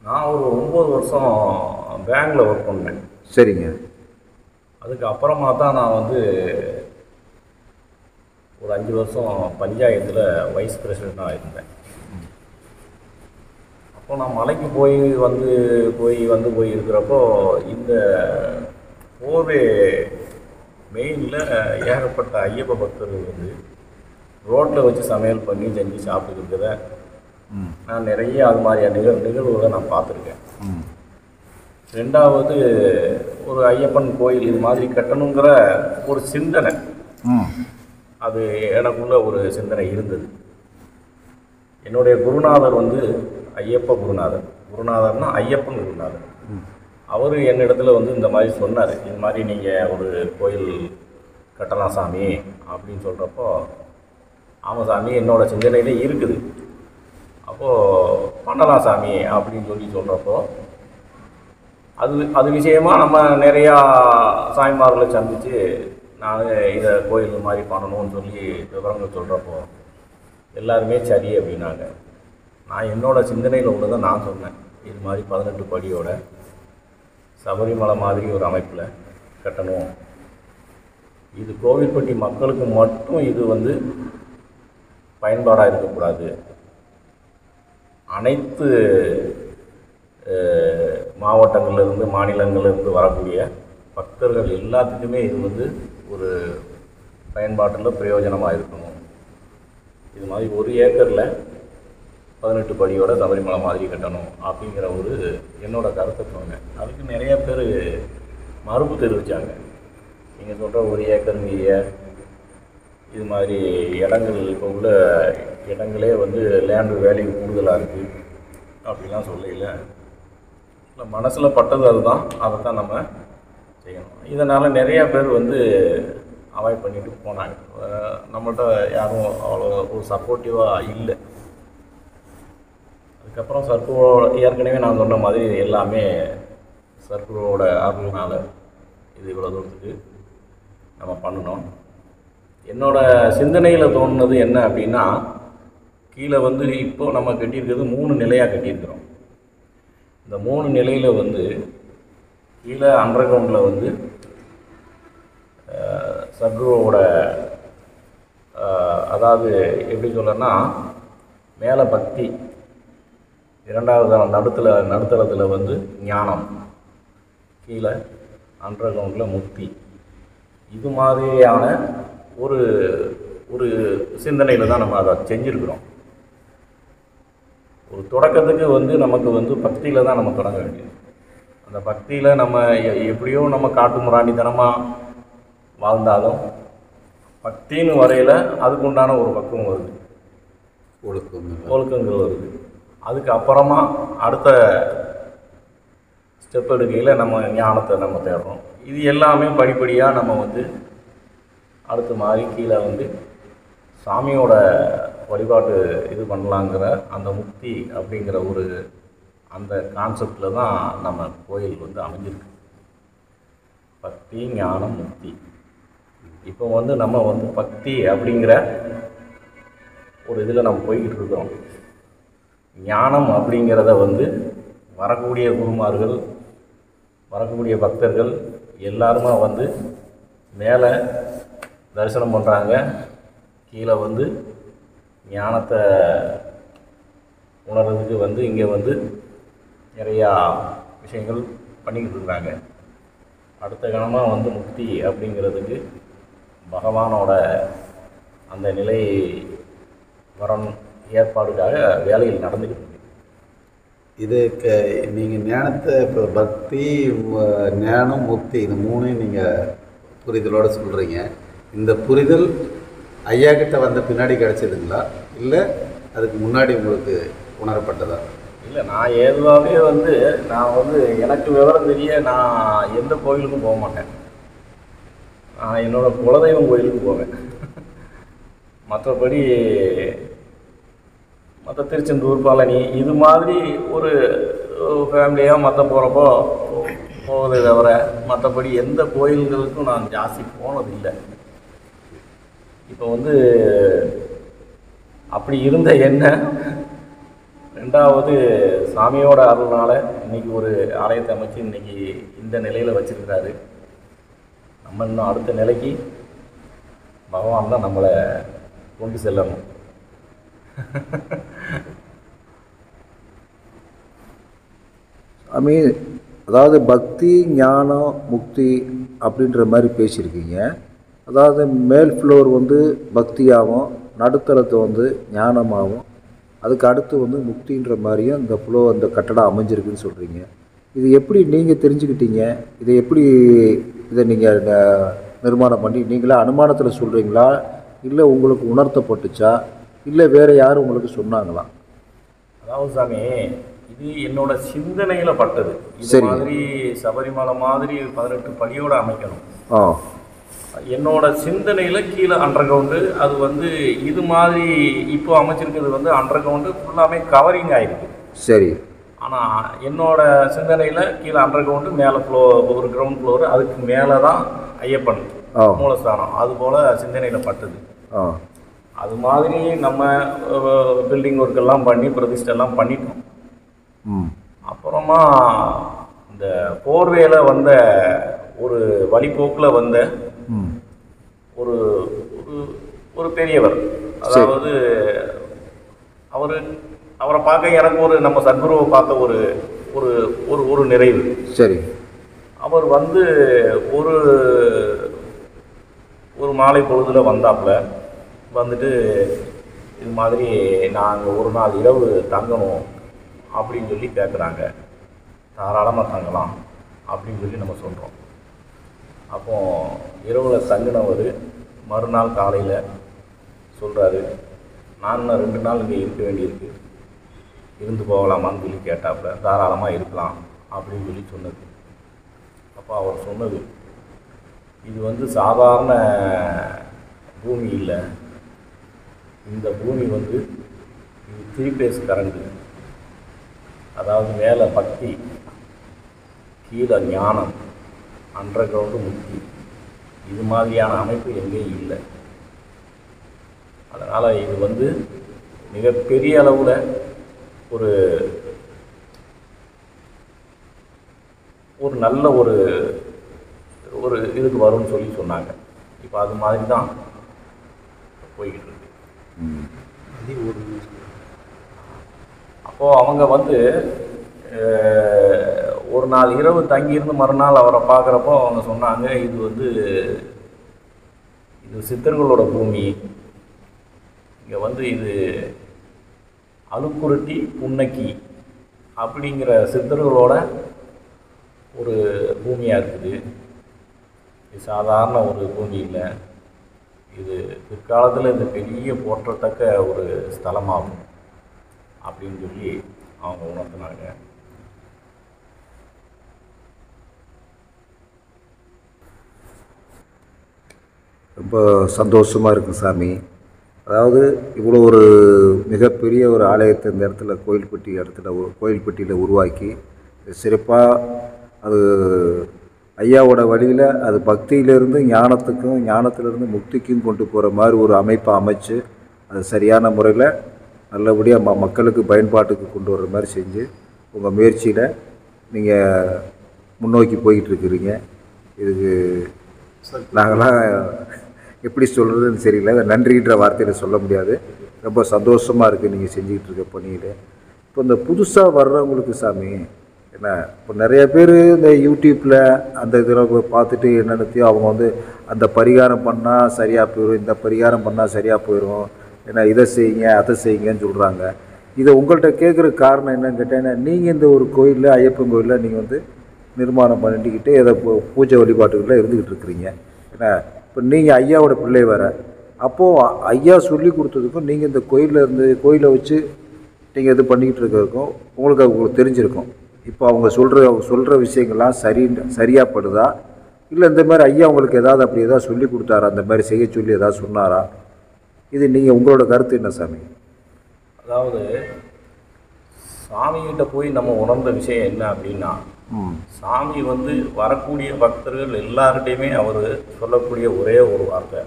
நான் ஒரு 9 வருஷம் பேங்க்கில் ஒர்க் பண்ணேன்.
சரிங்க.
அதுக்கு அப்புறமா தான் நான் வந்து ஒரு 5 வருஷம் பஞ்சாயத்தில் வைஸ் பிரசிடெண்ட்டாக இருந்தேன். அப்போ நான் மலைக்கு போய் இருக்கிறப்போ இந்த போவே மெயினில் ஏகப்பட்ட ஐயப்ப பக்தர்கள் வந்து ரோட்டில் வச்சு சமையல் பண்ணி செஞ்சு சாப்பிட்டுக்கிறத நான் நிறைய அது மாதிரியான நிகழ்வுகளை நான் பார்த்துருக்கேன். ரெண்டாவது, ஒரு ஐயப்பன் கோயில் இது மாதிரி கட்டணுங்கிற ஒரு சிந்தனை, அது எனக்குள்ள ஒரு சிந்தனை இருந்தது. என்னுடைய குருநாதர் வந்து ஐயப்ப குருநாதர்னா ஐயப்பன் குருநாதர். அவர் என்னிடத்துல வந்து இந்த மாதிரி சொன்னார், இது மாதிரி நீங்கள் ஒரு கோயில் கட்டலாம் சாமி அப்படின்னு சொல்கிறப்போ, ஆமாம் சாமி என்னோட சிந்தனையிலே இருக்குது, அப்போது பண்ணலாம் சாமி அப்படின்னு சொல்கிறப்போ, அது விஷயமாக நம்ம நிறையா சாய்மார்களை சந்தித்து நான் இதை கோயில் மாதிரி பண்ணணும்னு சொல்லி விவரங்கள் சொல்கிறப்போ எல்லாருமே சரி அப்படின்னாங்க. நான் என்னோடய சிந்தனையில் ஒன்று தான் நான் சொன்னேன், இது மாதிரி 18 படியோட சபரிமலை மாதிரி ஒரு அமைப்பில் கட்டணும். இது கோவில்பட்டி மக்களுக்கு மட்டும் இது வந்து பயன்பாடாக இருக்கக்கூடாது, அனைத்து மாவட்டங்கள்லேருந்து மாநிலங்கள்லேருந்து வரக்கூடிய பக்தர்கள் எல்லாத்துக்குமே இது வந்து ஒரு பயன்பாட்டில் பிரயோஜனமாக இருக்கணும். இது மாதிரி 1 ஏக்கரில் 18 படியோட சபரிமலை மாதிரி கட்டணும் அப்படிங்கிற ஒரு என்னோடய கருத்தை சொன்னேன். அதுக்கு நிறைய பேர் மறுப்பு தெரிவித்தாங்க. நீங்கள் சொல்கிற 1 ஏக்கருங்கிய இது மாதிரி இடங்கள் இப்போ உள்ள இடங்களே வந்து லேண்டு வேல்யூ கூடுதலாக இருக்குது அப்படிலாம் சொல்லல. இல்லை, மனசில் பட்டது அதுதான், அதை தான் நம்ம செய்யணும். இதனால் நிறையா பேர் வந்து அவாய்ட் பண்ணிட்டு போனாங்க. நம்மள்கிட்ட யாரும் அவ்வளோ ஒரு சப்போர்ட்டிவாக இல்லை. அதுக்கப்புறம் சர்க்குரு ஏற்கனவே நான் சொன்ன மாதிரி எல்லாமே சர்க்குரோட அருள்னால இது இவ்வளோ தூரத்துக்கு நம்ம பண்ணணும். என்னோடய சிந்தனையில் தோணுனது என்ன அப்படின்னா, கீழே வந்து இப்போது நம்ம கட்டியிருக்கிறது 3 நிலையாக கட்டியிருக்கிறோம். இந்த 3 நிலையில் வந்து கீழே அண்டர் கிரவுண்டில் வந்து சர்க்குரோட அதாவது எப்படி சொல்லன்னா, மேலே பக்தி, 2வது நடுத்தளத்தில் வந்து ஞானம், கீழே அண்டர் கிரவுண்டில் முக்தி. இது மாதிரியான ஒரு சிந்தனையில் தான் நம்ம அதை செஞ்சுருக்கிறோம். ஒரு தொடக்கத்துக்கு வந்து நமக்கு வந்து பக்தியில் தான் நம்ம தொடங்க வேண்டியது. அந்த பக்தியில் நம்ம எப்படியோ நம்ம காட்டு முராண்டித்தனமாக வாழ்ந்தாலும் பக்தின்னு வரையில் அதுக்கு உண்டான ஒரு பக்குவம் வருது, ஒழுக்கங்கள் வருது. அதுக்கு அப்புறமா அடுத்த ஸ்டெப் எடுக்கையில் நம்ம ஞானத்தை நம்ம தேடுறோம். இது எல்லாமே படிப்படியாக நம்ம வந்து அடுத்த மாதிரி கீழே வந்து சாமியோட வழிபாட்டு இது பண்ணலாங்கிற அந்த முக்தி அப்படிங்கிற ஒரு அந்த கான்செப்டில் தான் நம்ம கோயில் வந்து அமைஞ்சிருக்கு. பக்தி, ஞானம், முக்தி. இப்போ வந்து நம்ம வந்து பக்தி அப்படிங்கிற ஒரு இதில் நம்ம போய்கிட்டு இருக்கிறோம். ஞானம் அப்படிங்கிறத வந்து வரக்கூடிய குருமார்கள், வரக்கூடிய பக்தர்கள் எல்லாருமே வந்து மேலே தரிசனம் பண்ணுறாங்க, கீழே வந்து ஞானத்தை உணர்றதுக்கு வந்து இங்கே வந்து நிறையா விஷயங்கள் பண்ணிக்கிட்டு இருக்கிறாங்க. அடுத்த கணமாக வந்து முக்தி அப்படிங்கிறதுக்கு பகவானோட அந்த நிலை வரம் ஏற்பாடுக்காக வேலைகள் நடந்துக்கிட்டு இருக்கு.
இதுக்கு நீங்கள் ஞானத்தை இப்போ பக்தி, ஞானம், முக்தி இது 3 நீங்கள் புரிதலோடு சொல்கிறீங்க. இந்த புரிதல் ஐயா கிட்ட வந்த பின்னாடி கிடச்சிதுங்களா, இல்லை அதுக்கு முன்னாடி உங்களுக்கு உணரப்பட்டதா?
இல்லை, நான் ஏதுவாகவே வந்து நான் வந்து எனக்கு விவரம் தெரிய நான் எந்த கோயிலுக்கும் போக மாட்டேன். நான் என்னோடய குலதெய்வம் கோயிலுக்கு போவேன். மற்றபடி மற்ற திருச்செந்தூர், பழனி இது மாதிரி ஒரு ஃபேமிலியாக மற்ற போகிறப்போ போவதை தவிர மற்றபடி எந்த கோயில்களுக்கும் நான் ஜாஸ்தி போனதில்லை. இப்போ வந்து அப்படி இருந்த எண்ணெய் ரெண்டாவது சாமியோட அருள்னால இன்னைக்கு ஒரு ஆலயத்தை அமைச்சு இன்னைக்கு இந்த நிலையில் வச்சிருக்கிறாரு. நம்ம இன்னும் அடுத்த நிலைக்கு பகவான் தான் நம்மளை கொண்டு செல்லணும்.
சாமி, அதாவது பக்தி ஞானம் முக்தி அப்படின்ற மாதிரி பேசியிருக்கீங்க. அதாவது மேல் ஃப்ளோர் வந்து பக்தியாகவும், நடுத்தளத்தை வந்து ஞானமாகவும், அதுக்கு அடுத்து வந்து முக்தின்ற மாதிரியும் இந்த ஃப்ளோ அந்த கட்டடம் அமைஞ்சிருக்குன்னு சொல்கிறீங்க. இது எப்படி நீங்கள் தெரிஞ்சுக்கிட்டீங்க? இதை நீங்கள் நிர்மாணம் பண்ணி நீங்களா அனுமானத்தில் சொல்கிறீங்களா, இல்லை உங்களுக்கு உணர்த்தப்பட்டுச்சா, இல்லை வேறு யாரும் உங்களுக்கு சொன்னாங்களா?
அதாவது சாமி, இது என்னோட சிந்தனையில் பட்டது. இது மாதிரி சபரிமலை மாதிரி 18 படியோடு அமைக்கணும். என்னோட சிந்தனையில் கீழே அண்டர் கிரவுண்டு, அது வந்து இது மாதிரி இப்போ அமைச்சிருக்கிறது வந்து அண்டர் கிரவுண்டு ஃபுல்லாமே கவரிங் ஆகிருக்கு.
சரி.
ஆனால் என்னோட சிந்தனையில் கீழே அண்டர் கிரவுண்டு, மேலே ஒரு கிரவுண்ட் ஃப்ளோரு, அதுக்கு மேலே தான் ஐயப்பன் மூலஸ்தானம். அது போல் சிந்தனையில் பட்டது. அது மாதிரி நம்ம பில்டிங் ஒர்க்கெல்லாம் பண்ணி பிரதிஷ்டெல்லாம் பண்ணிட்டோம். அப்புறமா இந்த போர்வேல வந்த ஒரு வழிபோக்கில் வந்த ஒரு ஒரு பெரியவர், அதாவது அவரை பார்க்க எனக்கு ஒரு நம்ம சத்குருவை பார்த்த ஒரு ஒரு ஒரு நிறைவு.
சரி.
அவர் வந்து ஒரு மாலை பொழுதில் வந்தாப்புல வந்துட்டு இது மாதிரி நாங்கள் ஒரு நாள் இரவு தங்கணும் அப்படின்னு சொல்லி கேட்குறாங்க. தாராளமாக தங்கலாம் அப்படின்னு சொல்லி நம்ம சொல்கிறோம். அப்போ இரவில் தங்கினவர் மறுநாள் காலையில் சொல்கிறாரு, நான் 2 நாள் இங்கே இருக்க வேண்டியிருக்கு, இருந்து போகலாமான்னு சொல்லி கேட்டாப்புல. தாராளமாக இருக்கலாம் அப்படின்னு சொல்லி சொன்னது. அப்போ அவர் சொன்னது, இது வந்து சாதாரண பூமி இல்லை, இந்த பூமி வந்து இது 3 பேஸ் கரண்ட்டு. அதாவது மேலே பக்தி, கீழே ஞானம், அண்டர் கிரவுண்டு முக்தி. இது மாதிரியான அமைப்பு எங்கேயும் இல்லை. அதனால் இது வந்து மிகப்பெரிய அளவில் ஒரு நல்ல ஒரு இதுக்கு வரும்னு சொல்லி சொன்னாங்க. இப்போ அது மாதிரி தான் போய்கிட்டு இருக்கு. அப்போது அவங்க வந்து ஒரு நாள் இரவு தங்கியிருந்து மறுநாள் அவரை பார்க்குறப்போ அவங்க சொன்னாங்க, இது சித்தர்களோட பூமி, இங்கே வந்து இது அலுக்குருட்டி புன்னக்கி அப்படிங்கிற சித்தர்களோட ஒரு பூமியாக இருக்குது. இது சாதாரண ஒரு பூமி இல்லை, இது பிற்காலத்தில் இந்த பெரிய போற்றத்தக்க ஒரு ஸ்தலமாகும் அப்படின்னு சொல்லி அவங்க உணர்த்தினாங்க.
ரொம்ப சந்தோஷமாக இருக்குது சாமி. அதாவது இவ்வளோ ஒரு மிகப்பெரிய ஒரு ஆலயத்தை இந்த இடத்துல கோயில்பட்டியில் உருவாக்கி சிறப்பாக அது ஐயாவோட வழியில் அது பக்தியிலேருந்து ஞானத்துக்கும், ஞானத்திலேருந்து முக்திக்கும் கொண்டு போகிற மாதிரி ஒரு அமைப்பை அமைச்சு அது சரியான முறையில் நல்லபடியாக மக்களுக்கு பயன்பாட்டுக்கு கொண்டு வர்ற மாதிரி செஞ்சு உங்கள் முயற்சியில் நீங்கள் முன்னோக்கி போய்கிட்டு இருக்கிறீங்க. இதுக்கு நாங்களாம் எப்படி சொல்கிறதுன்னு தெரியல, நன்றின்ற வார்த்தையில் சொல்ல முடியாது. ரொம்ப சந்தோஷமாக இருக்குது நீங்கள் செஞ்சுக்கிட்டு இருக்க பணியில். இப்போ இந்த புதுசாக வர்றவங்களுக்கு சாமி என்ன, இப்போ நிறைய பேர் இந்த யூடியூப்பில் அந்த இதில் பார்த்துட்டு என்னென்னத்தையும் அவங்க வந்து அந்த பரிகாரம் பண்ணால் சரியாக போயிடும், இந்த பரிகாரம் பண்ணால் சரியாக போயிடும், ஏன்னா இதை செய்யுங்க அதை செய்யுங்கன்னு சொல்கிறாங்க. இதை உங்கள்கிட்ட கேட்குற காரணம் என்னன்னு கேட்டேன்னா, நீங்கள் இந்த ஒரு கோயிலில், ஐயப்பன் கோயிலில் நீங்கள் வந்து நிர்மாணம் பண்ணிக்கிட்டு எதை பூஜை வழிபாட்டுகளில் இருந்துக்கிட்டு இருக்கிறீங்க. ஏன்னா இப்போ நீங்கள் ஐயாவோட பிள்ளை வேறு, அப்போது ஐயா சொல்லி கொடுத்ததுக்கும் நீங்கள் இந்த கோயிலை வச்சு நீங்கள் இது பண்ணிக்கிட்டு இருக்கிறதுக்கும் உங்களுக்கு தெரிஞ்சிருக்கும். இப்போ அவங்க சொல்கிற விஷயங்கள்லாம் சரியாக படுதா, இல்லை இந்த மாதிரி ஐயா உங்களுக்கு அப்படி ஏதாவது சொல்லி கொடுத்தாரா, அந்த மாதிரி செய்ய சொல்லி ஏதாவது சொன்னாரா? இது நீங்கள் உங்களோட கருத்து என்ன சாமி?
அதாவது சாமிகிட்ட போய் நம்ம உணர்ந்த விஷயம் என்ன அப்படின்னா, சாமி வந்து வரக்கூடிய பக்தர்கள் எல்லார்கிட்டையுமே அவர் சொல்லக்கூடிய ஒரே ஒரு வார்த்தை,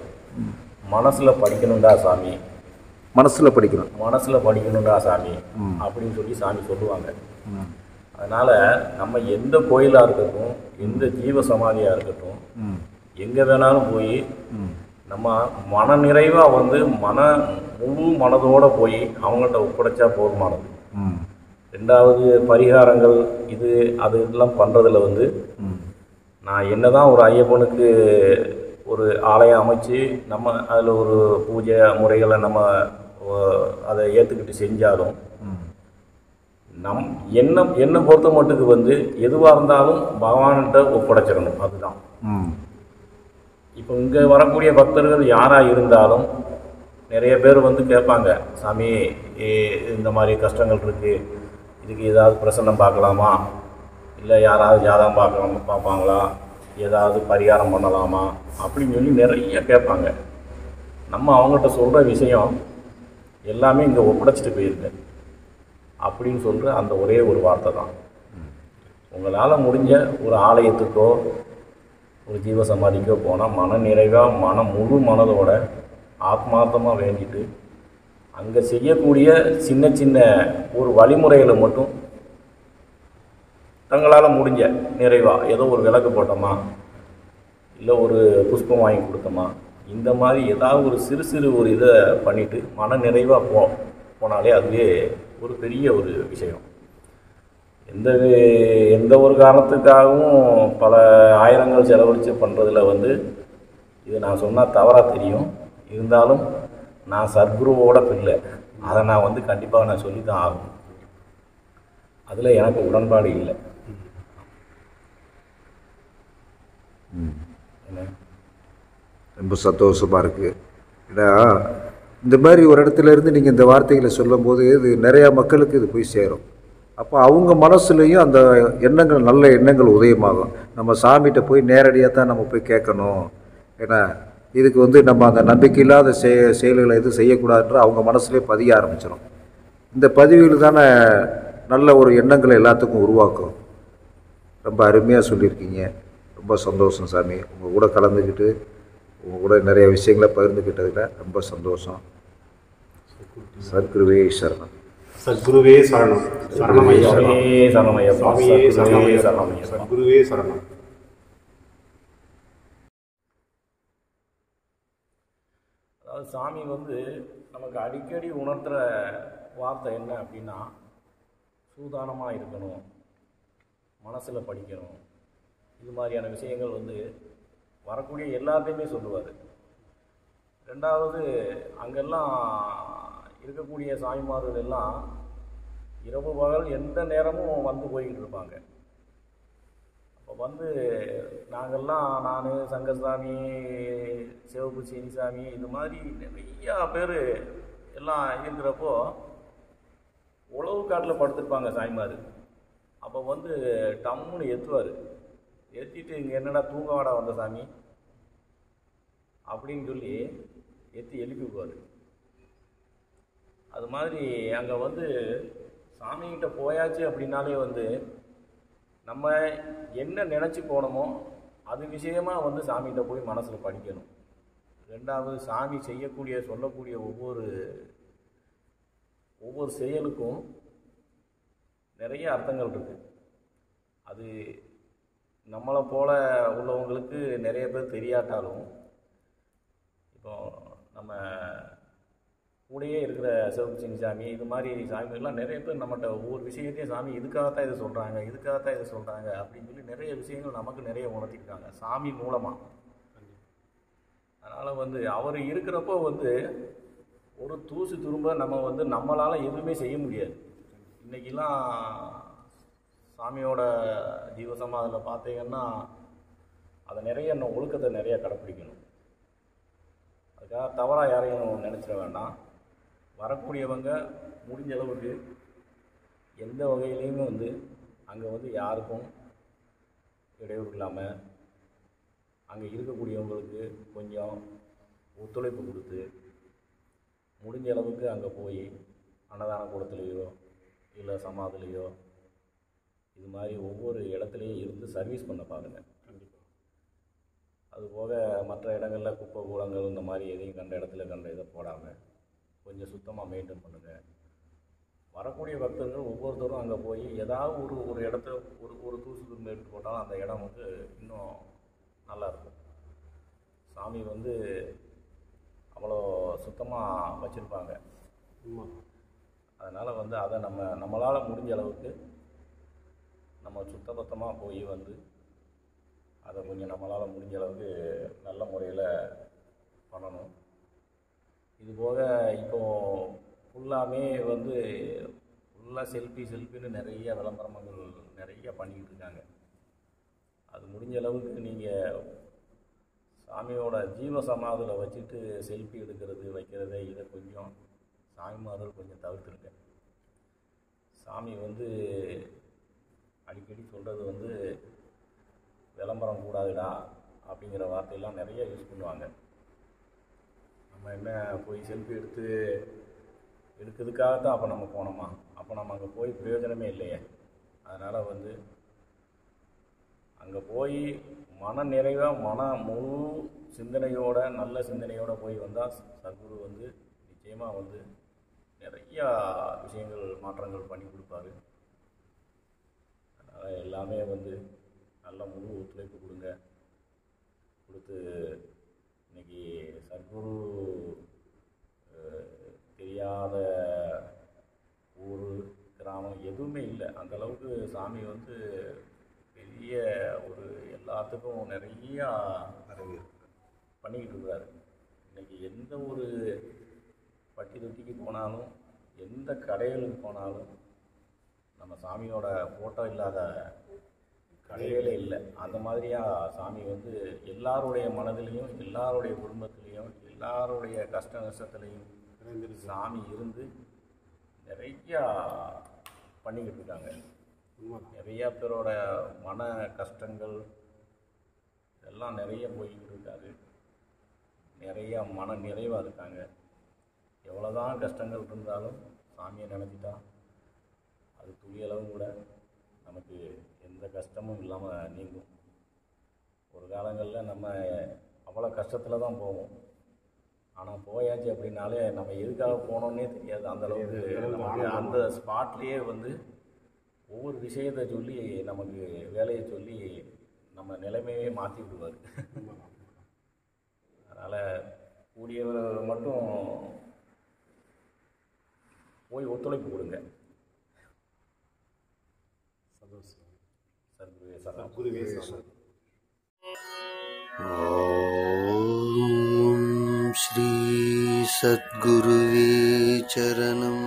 மனசில் படிக்கணும்டா சாமி,
மனசில் படிக்கணும்,
மனசில் படிக்கணும்டா சாமி அப்படின்னு சொல்லி சாமி சொல்லுவாங்க. அதனால் நம்ம எந்த கோயிலாக இருக்கட்டும், எந்த ஜீவ சமாதியாக இருக்கட்டும், எங்கே வேணாலும் போய் நம்ம மன நிறைவாக வந்து முழு மனதோடு போய் அவங்கள்ட்ட ஒப்படைச்சா போதுமானது. ரெண்டாவது பரிகாரங்கள் இது அது இதெல்லாம் பண்ணுறதுல வந்து நான் என்ன தான் ஒரு ஐயப்பனுக்கு ஒரு ஆலயம் அமைச்சு நம்ம அதில் ஒரு பூஜை முறைகளை நம்ம அதை ஏற்றுக்கிட்டு செஞ்சாலும் என்னை பொறுத்த மட்டுக்கு வந்து எதுவாக இருந்தாலும் பகவான்கிட்ட ஒப்படைச்சிடணும். அதுதான். இப்போ இங்கே வரக்கூடிய பக்தர்கள் யாராக இருந்தாலும் நிறைய பேர் வந்து கேட்பாங்க, சாமி இந்த மாதிரி கஷ்டங்கள் இருக்குது, இதுக்கு ஏதாவது பிரசன்னம் பார்க்கலாமா, இல்லை யாராவது ஜாதகம் பார்ப்பாங்களா, ஏதாவது பரிகாரம் பண்ணலாமா அப்படின்னு சொல்லி நிறைய கேட்பாங்க. நம்ம அவங்கள்ட்ட சொல்கிற விஷயம் எல்லாமே இங்கே ஒப்படைச்சிட்டு போயிருக்கேன் அப்படின்னு சொல்கிற அந்த ஒரே ஒரு வார்த்தை தான். உங்களால் முடிஞ்ச ஒரு ஆலயத்துக்கோ ஒரு ஜீவசமாதிக்கோ போனால் மன நிறைவாக முழு மனதோட ஆத்மார்த்தமாக வேண்டிட்டு அங்கே செய்யக்கூடிய சின்ன சின்ன ஒரு வழிமுறைகளை மட்டும் தங்களால் முடிஞ்ச நிறைவாக ஏதோ ஒரு விளக்கு போட்டோமா, இல்லை ஒரு புஷ்பம் வாங்கி கொடுத்தோமா, இந்த மாதிரி ஏதாவது ஒரு சிறு சிறு ஒரு இதை பண்ணிவிட்டு மன நிறைவாக போனாலே அதுவே ஒரு பெரிய ஒரு விஷயம். எந்த ஒரு காரணத்துக்காகவும் பல ஆயிரங்கள் செலவழித்து பண்ணுறதுல வந்து இது நான் சொன்னால் தவறாக தெரியும். இருந்தாலும் நான் சத்குருவோட பிள்ளை, அதை நான் வந்து கண்டிப்பாக நான் சொல்லி தான் ஆகும். அதில் எனக்கு உடன்பாடு இல்லை. என்ன
ரொம்ப சந்தோஷமாக இருக்குது. ஏன்னா இந்த மாதிரி ஒரு இடத்துல இருந்து நீங்கள் இந்த வார்த்தைகளை சொல்லும்போது இது நிறையா மக்களுக்கு இது போய் சேரும். அப்போ அவங்க மனசுலேயும் அந்த எண்ணங்கள், நல்ல எண்ணங்கள் உதயமாகும். நம்ம சாமிகிட்ட போய் நேரடியாக தான் நம்ம போய் கேட்கணும். ஏன்னா இதுக்கு வந்து நம்ம அந்த நம்பிக்கை இல்லாத செயல்களை எதுவும் செய்யக்கூடாதுன்ற அவங்க மனசுலேயே பதிய ஆரம்பிச்சிடும். இந்த பதிவுகள் தானே நல்ல ஒரு எண்ணங்களை எல்லாத்துக்கும் உருவாக்கும். ரொம்ப அருமையாக சொல்லியிருக்கீங்க. ரொம்ப சந்தோஷம் சாமி. உங்கள் கூட கலந்துக்கிட்டு உங்கள் கூட நிறைய விஷயங்களை பகிர்ந்துக்கிட்டதில் ரொம்ப சந்தோஷம். சத்குருவே சரணம்.
சத்குருவே சரணம். சரணமையா.
சரணமையப்பா.
சத்குருவே சரணம்.
அதாவது சாமி வந்து நமக்கு அடிக்கடி உணர்த்துற வார்த்தை என்ன அப்படின்னா, சூதானமாக இருக்கணும், மனசில் படிக்கணும். இது மாதிரியான விஷயங்கள் வந்து வரக்கூடிய எல்லாத்தையுமே சொல்லுவார். ரெண்டாவது, அங்கெல்லாம் இருக்கக்கூடிய சாமிமார்கள் எல்லாம் இரவு பகல் எந்த நேரமும் வந்து போய்கிட்டு இருப்பாங்க. அப்போ வந்து நாங்கள்லாம், நான், சங்கசாமி, சிவப்பு சீனிசாமி, இது மாதிரி நிறையா பேர் எல்லாம் இருக்கிறப்போ உழவு காட்டில் படுத்திருப்பாங்க சாமிமார். அப்போ வந்து டம்முன்னு ஏற்றுவார். ஏற்றிட்டு இங்கே என்னடா தூங்க வாடா வந்த சாமி அப்படின்னு சொல்லி ஏற்றி எழுப்பி விடுவார். அது மாதிரி அங்கே வந்து சாமிகிட்ட போயாச்சு அப்படின்னாலே வந்து நம்ம என்ன நினச்சி போனோமோ அது விஷயமாக வந்து சாமிகிட்ட போய் மனசில் படிக்கணும். ரெண்டாவது, சாமி செய்யக்கூடிய சொல்லக்கூடிய ஒவ்வொரு செயலுக்கும் நிறைய அர்த்தங்கள் இருக்குது. அது நம்மளை போல உள்ளவங்களுக்கு நிறைய பேர் தெரியாட்டாலும், இப்போ நம்ம கூடயே இருக்கிற சிவப்பு சாமி, இது மாதிரி சாமிகள்லாம் நிறைய பேர் நம்மகிட்ட ஒவ்வொரு விஷயத்தையும் சாமி இதுக்காகத்தான் இதை சொல்கிறாங்க, இதுக்காகத்தான் இதை சொல்கிறாங்க அப்படின்னு சொல்லி நிறைய விஷயங்கள் நமக்கு நிறைய உணர்த்திருக்காங்க சாமி மூலமாக. அதனால் வந்து அவர் இருக்கிறப்போ வந்து ஒரு தூசு துரும்ப நம்ம வந்து நம்மளால் எதுவுமே செய்ய முடியாது. இன்றைக்கெல்லாம் சாமியோட ஜீவசமாதியில் பார்த்தீங்கன்னா அதை நிறைய ஒழுக்கத்தை நிறைய கடைப்பிடிக்கணும். அதுக்காக தவறாக யாரையும் நினச்சிட வேண்டாம். வரக்கூடியவங்க முடிஞ்ச அளவுக்கு எந்த வகையிலையுமே வந்து அங்கே வந்து யாருக்கும் இடையூறு இல்லாமல் அங்கே இருக்கக்கூடியவங்களுக்கு கொஞ்சம் ஒத்துழைப்பு கொடுத்து முடிஞ்ச அளவுக்கு அங்கே போய் அன்னதான கூடத்துலேயோ இல்லை சமாதிலையோ இது மாதிரி ஒவ்வொரு இடத்துலையும் இருந்து சர்வீஸ் பண்ண பாருங்கள். கண்டிப்பாக அதுபோக மற்ற இடங்களில் குப்பை கூலங்கள் இந்த மாதிரி எதையும் கண்ட இடத்துல கண்ட இதை போடாமல் கொஞ்சம் சுத்தமாக மெயின்டைன் பண்ணுங்கள். வரக்கூடிய பக்தர்கள் ஒவ்வொருத்தரும் அங்கே போய் ஏதாவது ஒரு இடத்த ஒரு தூசு துரும்பு எடுத்து போட்டாலும் அந்த இடம் வந்து இன்னும் நல்லாயிருக்கும். சாமி வந்து அவ்வளோ சுத்தமாக வச்சுருப்பாங்க. அதனால் வந்து அதை நம்மளால் முடிஞ்ச அளவுக்கு நம்ம சுத்தபத்தமாக போய் வந்து அதை கொஞ்சம் நம்மளால் முடிஞ்ச அளவுக்கு நல்ல முறையில் பண்ணணும். இதுபோக இப்போது ஃபுல்லாமே வந்து ஃபுல்லாக செல்ஃபின்னு நிறைய விளம்பரங்கள் நிறைய பண்ணிக்கிட்டு இருக்காங்க. அது முடிஞ்ச அளவுக்கு நீங்கள் சாமியோட ஜீவ சமாதியில் வச்சுட்டு செல்ஃபி எடுக்கிறது வைக்கிறத இதை கொஞ்சம் சாமிமார்கள் கொஞ்சம் தவிர்த்துருங்க. சாமி வந்து அடிக்கடி சொல்கிறது வந்து விளம்பரம் கூடாதுடா அப்படிங்கிற வார்த்தையெல்லாம் நிறைய யூஸ் பண்ணுவாங்க. நம்ம என்ன போய் செல்ஃபி எடுக்கிறதுக்காகத்தான் அப்போ நம்ம போனோமா? அப்போ நம்ம அங்கே போய் பிரயோஜனமே இல்லையே. அதனால் வந்து அங்கே போய் மன நிறைவாக முழு சிந்தனையோட நல்ல சிந்தனையோடு போய் வந்தால் சத்குரு வந்து நிச்சயமாக வந்து நிறையா விஷயங்கள் மாற்றங்கள் பண்ணி கொடுப்பாரு. அதனால் எல்லாமே வந்து நல்ல முழு ஒத்துழைப்பு கொடுத்து இன்றைக்கி சத்குரு தெரியாத ஊர் கிராமம் எதுவுமே இல்லை. அந்தளவுக்கு சாமி வந்து பெரிய ஒரு எல்லாத்துக்கும் நிறையா பண்ணிக்கிட்டு இருக்கிறாரு. இன்றைக்கி எந்த ஒரு பட்டி தொட்டிக்கு போனாலும் எந்த கடைகளுக்கு போனாலும் நம்ம சாமியோட ஃபோட்டோ இல்லாத கடைகளே இல்லை. அந்த மாதிரியாக சாமி வந்து எல்லாருடைய மனதிலையும் எல்லாருடைய குடும்பத்திலையும் எல்லாருடைய கஷ்ட நஷ்டத்துலையும் சாமி இருந்து நிறையா பண்ணிக்கிட்டு இருக்காங்க. நிறையா பேரோட மன கஷ்டங்கள் இதெல்லாம் நிறைய போய்கிட்டு இருக்காரு. நிறையா மன நிறைவாக இருக்காங்க. எவ்வளோதான் கஷ்டங்கள் இருந்தாலும் சாமியை நினச்சிட்டா அது துளியளவும் கூட நமக்கு எந்த கஷ்டமும் இல்லாமல் நீங்கும். ஒரு காலங்களில் நம்ம அவ்வளோ கஷ்டத்தில் தான் போவோம். ஆனால் போயாச்சு அப்படின்னாலே நம்ம எதுக்காக போனோன்னே தெரியாது. அந்தளவுக்கு நமக்கு அந்த ஸ்பாட்லேயே வந்து ஒவ்வொரு விஷயத்தை சொல்லி நமக்கு வேலையை சொல்லி நம்ம நிலைமையே மாற்றி விடுவார். அதனால் கூடியவர் மட்டும் போய் ஒத்துழைப்பு கொடுங்க. சத்குருவே சரணம்.
ஓம் ஸ்ரீ சத்குருவே சரணம்.